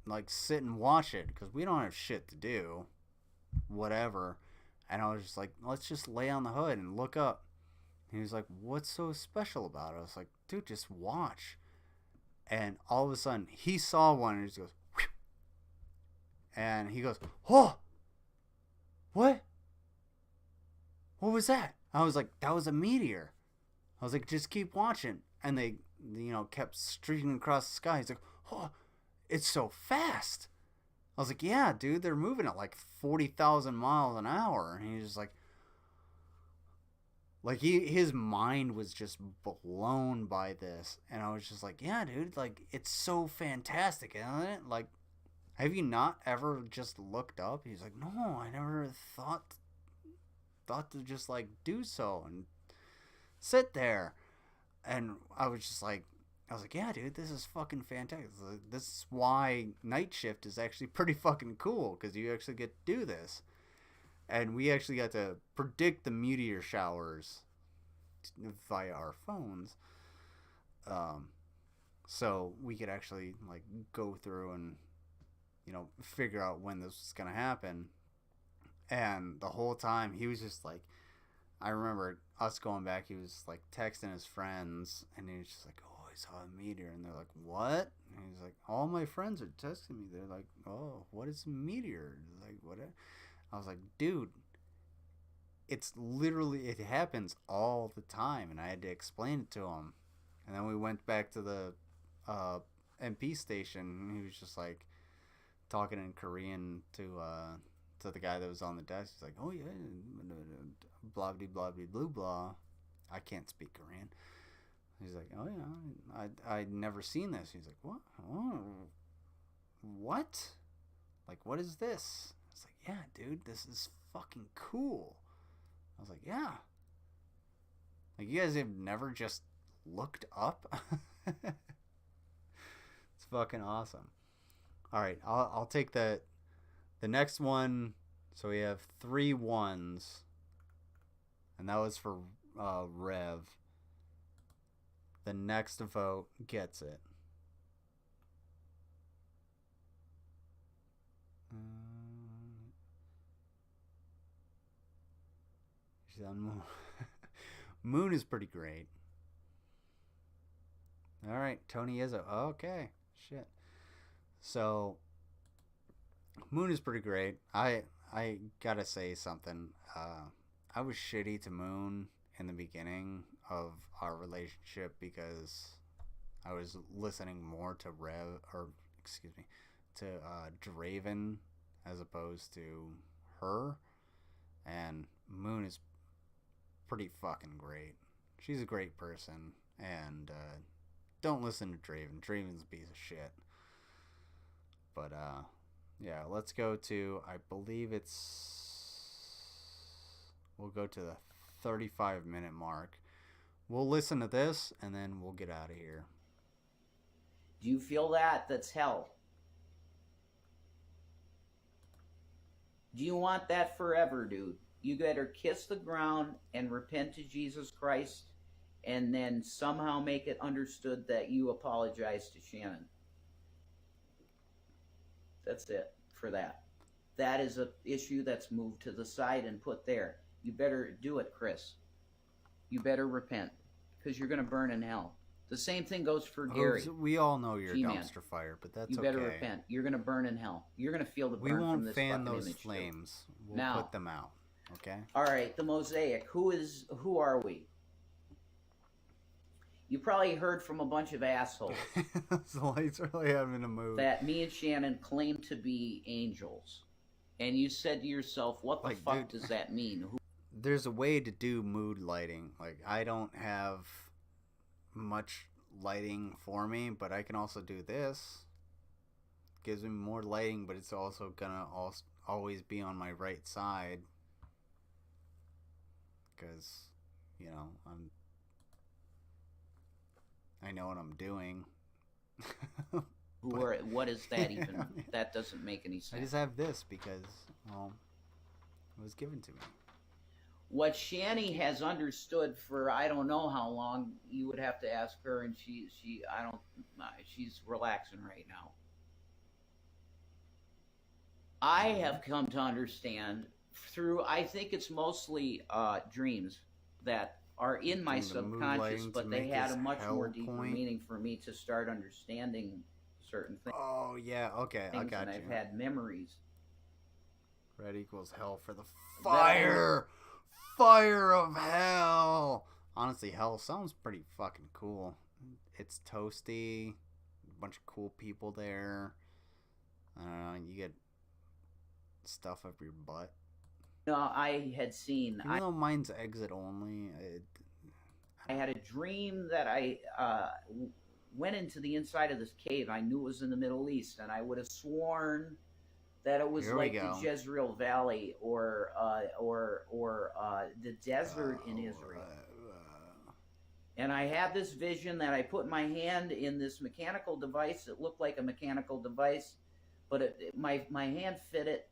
like sit and watch it because we don't have shit to do. Whatever. And I was just like, let's just lay on the hood and look up. And he was like, what's so special about it? I was like, dude, just watch. And all of a sudden, he saw one and he just goes, whew. And he goes, oh, what? What was that? I was like, that was a meteor. I was like, just keep watching. And they, kept streaking across the sky. He's like, oh, it's so fast. I was like, yeah, dude, they're moving at like 40,000 miles an hour. And he's just like his mind was just blown by this. And I was just like, yeah, dude, like, it's so fantastic, isn't it? Like, have you not ever just looked up? He's like, no, I never thought to just like do so and sit there. And I was like, yeah, dude, this is fucking fantastic. This is why night shift is actually pretty fucking cool, because you actually get to do this. And we actually got to predict the meteor showers via our phones. So we could actually like go through and, you know, figure out when this was going to happen. And the whole time he was just like, I remember us going back, he was like texting his friends, and he was just like, oh, I saw a meteor. And they're like, what? And he's like, all my friends are texting me. They're like, oh, what is a meteor? Like, what? I was like, dude, it's literally, it happens all the time. And I had to explain it to him. And then we went back to the MP station, and he was just like talking in Korean to the guy that was on the desk. He's like, oh yeah, blah blah blah blah blah blah. I can't speak Korean. He's like, oh yeah, I'd never seen this. He's like, what? Oh, what? Like, what is this? I was like, yeah, dude, this is fucking cool. I was like, yeah. Like, you guys have never just looked up? It's fucking awesome. All right, I'll take the next one. So we have 3 1s, and that was for Rev. The next vote gets it. She's on Moon. Moon is pretty great. All right, Tony Izzo. Okay, shit. So Moon is pretty great. I gotta say something. I was shitty to Moon in the beginning of our relationship because I was listening more to to Draven as opposed to her. And Moon is pretty fucking great. She's a great person, and don't listen to Draven. Draven's a piece of shit. But yeah, let's go to, I believe we'll go to the 35-minute mark. We'll listen to this, and then we'll get out of here. Do you feel that? That's hell. Do you want that forever, dude? You better kiss the ground and repent to Jesus Christ, and then somehow make it understood that you apologize to Shannon. That's it for that. That is an issue that's moved to the side and put there. You better do it, Chris. You better repent, because you're going to burn in hell. The same thing goes for Gary. We all know you're a dumpster fire, but that's okay. You better repent. You're going to burn in hell. You're going to feel the burn from this fucking image. We won't fan those flames. We'll put them out. Okay? All right, the Mosaic. Who are we? You probably heard from a bunch of assholes. The lights really having to move. That me and Shannon claim to be angels. And you said to yourself, what the fuck does that mean? There's a way to do mood lighting. Like, I don't have much lighting for me, but I can also do this. Gives me more lighting, but it's also gonna always be on my right side. Because, you know, I know what I'm doing. What is that even? Yeah. That doesn't make any sense. I just have this because, well, it was given to me. What Shani has understood for I don't know how long, you would have to ask her, and she's relaxing right now. I have come to understand through, I think it's mostly dreams that are in my subconscious, but they had a much more deeper meaning for me to start understanding certain things. Oh, yeah, okay, I got you. I've had memories. Red equals hell for the fire! Fire of hell! Honestly, hell sounds pretty fucking cool. It's toasty, a bunch of cool people there. I don't know, you get stuff up your butt. No, I had seen... Even though mine's exit only, I had a dream that I went into the inside of this cave. I knew it was in the Middle East, and I would have sworn that it was like the Jezreel Valley or the desert in Israel. And I had this vision that I put my hand in this mechanical device. It looked like a mechanical device, but my hand fit it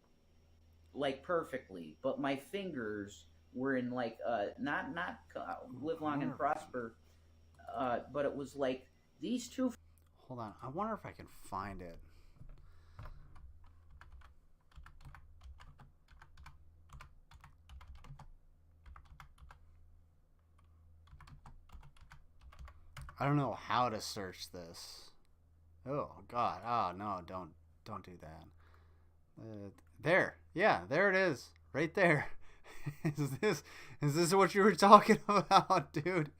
like perfectly. But my fingers were in like not live long and prosper, but it was like these two. Hold on, I wonder if I can find it. I don't know how to search this. Oh God! Oh no! Don't do that. There, yeah, there it is, right there. Is this what you were talking about, dude?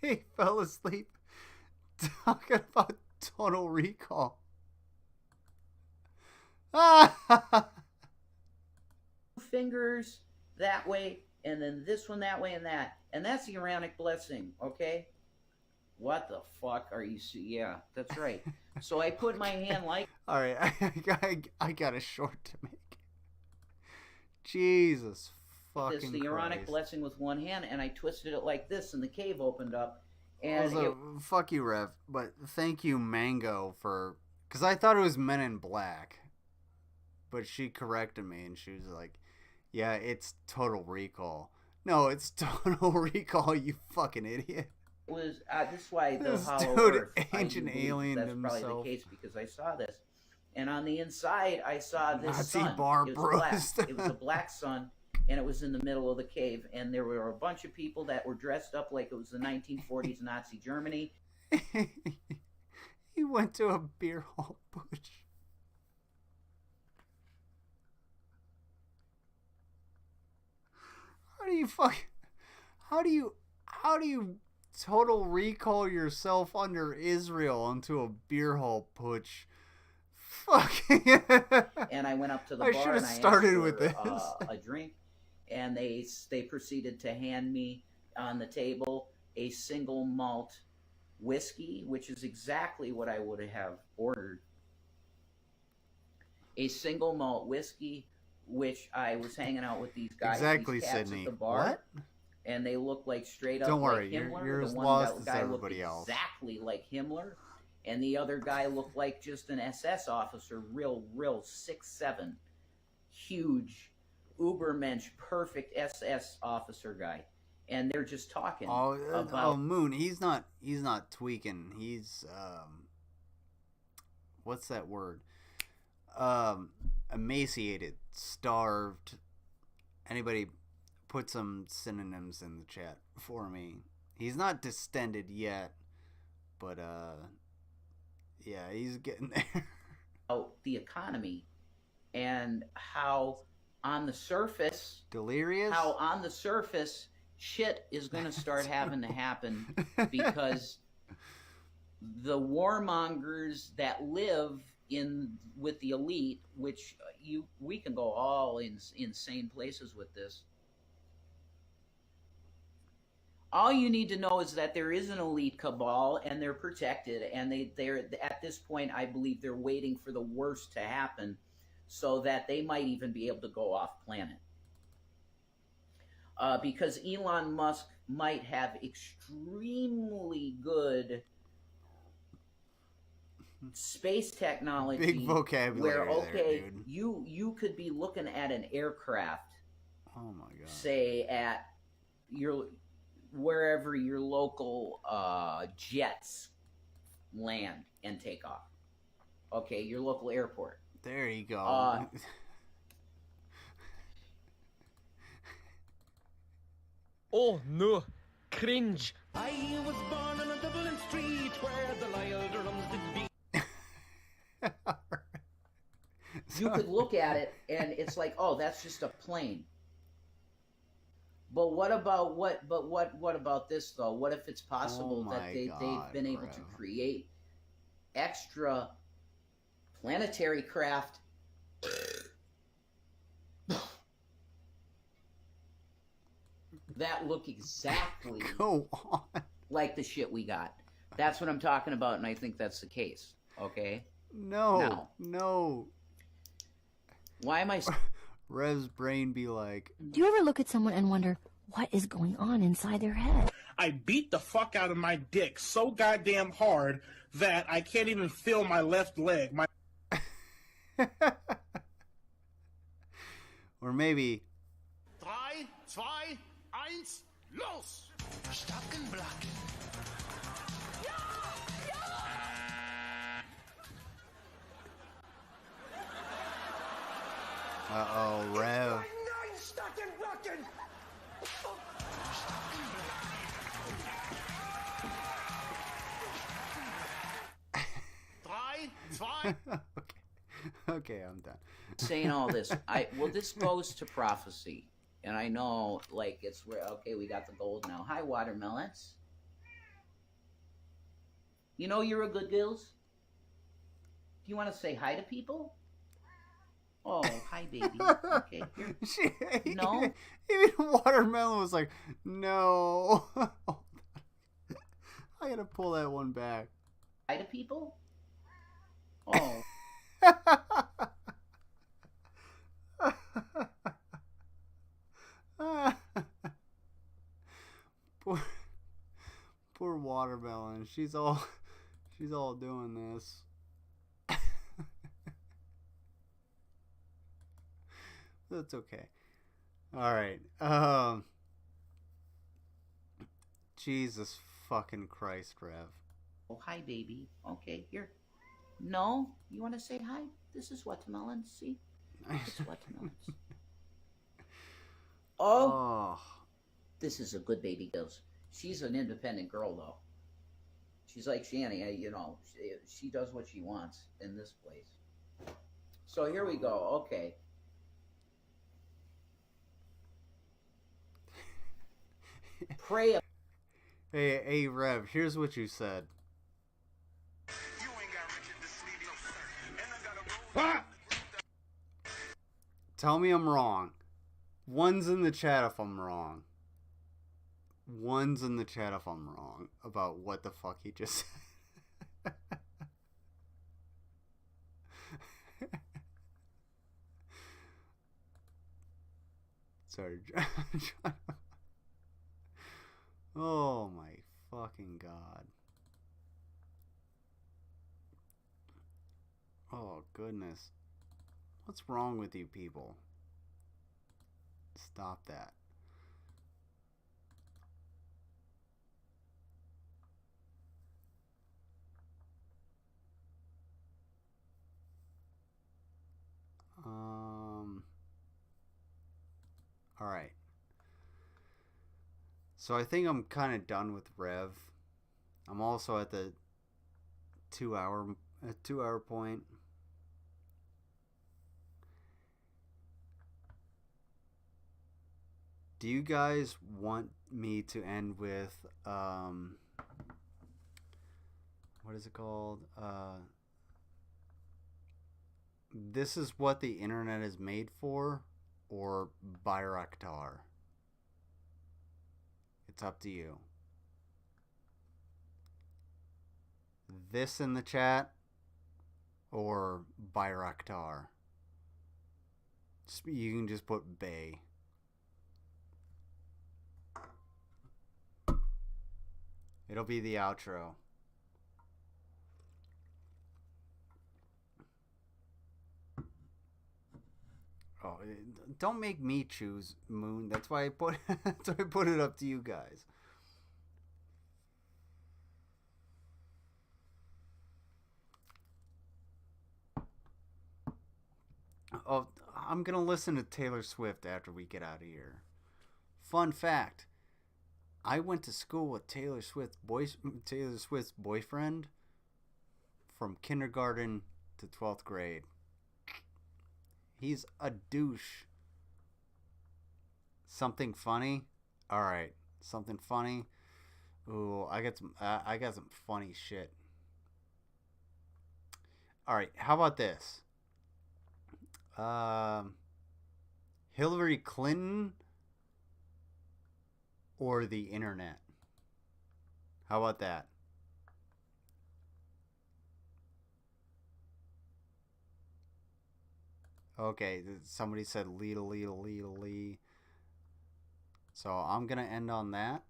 He fell asleep talking about Total Recall. Fingers that way, and then this one that way, and that's the Aaronic blessing. Okay, what the fuck are you? Yeah, that's right. So I put my hand like. All right, I got a short to make. Jesus fucking this, the Aaronic Christ. blessing with one hand, and I twisted it like this, and the cave opened up. And also, fuck you, Rev, but thank you, Mango, for because I thought it was Men in Black. But she corrected me, and she was like, yeah, it's Total Recall. No, it's Total Recall, you fucking idiot. It was, this is why the Hollow dude, Earth, ancient alien that's himself. probably the case, because I saw this. And on the inside, I saw this Nazi sun. Barbarossa. It was a black sun, and it was in the middle of the cave. And there were a bunch of people that were dressed up like it was the 1940s Nazi Germany. He went to a beer hall butch. How do you Total Recall yourself under Israel into a beer hall putsch? Fucking. And I went up to the I bar should have and I started asked with for, this. A drink, and they proceeded to hand me on the table a single malt whiskey, which is exactly what I would have ordered. A single malt whiskey, which I was hanging out with these guys, exactly, these cats Sydney. at the bar, What? And they look like straight up Don't worry, like Himmler. you're the as one lost as guy everybody looked else. exactly like Himmler, and the other guy looked like just an SS officer, real 6'7", huge, ubermensch, perfect SS officer guy. And they're just talking about Moon. He's not tweaking. He's what's that word? Emaciated, starved. Anybody put some synonyms in the chat for me. He's not distended yet, but yeah, he's getting there. The economy and how on the surface delirious. How on the surface shit is going to start having to happen because the warmongers that live with the elite, which we can go all in insane places with this. All you need to know is that there is an elite cabal and they're protected, and they're at this point, I believe they're waiting for the worst to happen so that they might even be able to go off planet. Because Elon Musk might have extremely good space technology. Big vocabulary where, okay, there, dude. You could be looking at an aircraft. Oh my God. Say at wherever your local jets land and take off. Okay, your local airport. There you go. Oh no, cringe. I was born on a Dublin street where the Lyle drums did beat. You could look at it and it's like, oh, that's just a plane. But what about this though? What if it's possible that they've been able to create extra planetary craft that look exactly Go on. like the shit we got. That's what I'm talking about, and I think that's the case. Okay? No. No. Why am I... Rev's brain be like... Do you ever look at someone and wonder what is going on inside their head? I beat the fuck out of my dick so goddamn hard that I can't even feel my left leg. Or maybe... 3, 2, 1, los! Starken Block. Uh-oh, Rev. Okay, I'm done. Saying all this, this goes to prophecy, and I know, like, it's where, okay, we got the gold now. Hi, watermelons. You know you're a good girls? Do you want to say hi to people? Oh, hi, baby. Okay, here. No? Even Watermelon was like, no. I gotta pull that one back. Hi to people? Oh. Poor Watermelon. She's all doing this. That's okay. All right. Jesus fucking Christ, Rev. Oh, hi, baby. Okay, here. No? You want to say hi? This is watermelon. See? It's watermelons. Oh. This is a good baby girls. She's an independent girl, though. She's like Shani, you know. She does what she wants in this place. So here we go. Okay. Pray. Hey, Rev, here's what you said. Tell me I'm wrong. One's in the chat if I'm wrong. One's in the chat if I'm wrong about what the fuck he just said. Sorry. Oh my fucking god. Oh goodness. What's wrong with you people? Stop that. All right. So I think I'm kind of done with Rev. I'm also at the 2 hour point. Do you guys want me to end with what is it called? This is what the internet is made for, or Bayraktar? It's up to you. This in the chat or Bayraktar? You can just put Bay. It'll be the outro. Oh, don't make me choose, Moon. That's why I put it up to you guys. Oh, I'm gonna listen to Taylor Swift after we get out of here. Fun fact: I went to school with Taylor Swift's boyfriend from kindergarten to 12th grade. He's a douche. Something funny? All right, something funny. Ooh, I got some funny shit. All right, how about this? Hillary Clinton or the internet. How about that? Okay, somebody said Lee. So I'm going to end on that.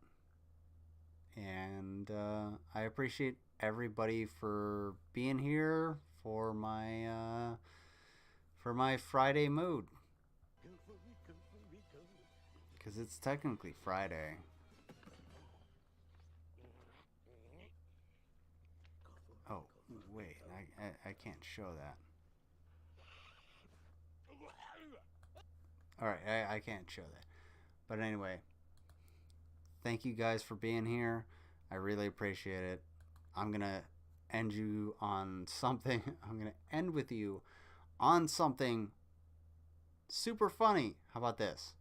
And I appreciate everybody for being here for my Friday mood. Because it's technically Friday. Oh, wait, I can't show that. Alright, I can't show that. But anyway, thank you guys for being here. I really appreciate it. I'm going to end you on something. I'm going to end with you on something super funny. How about this?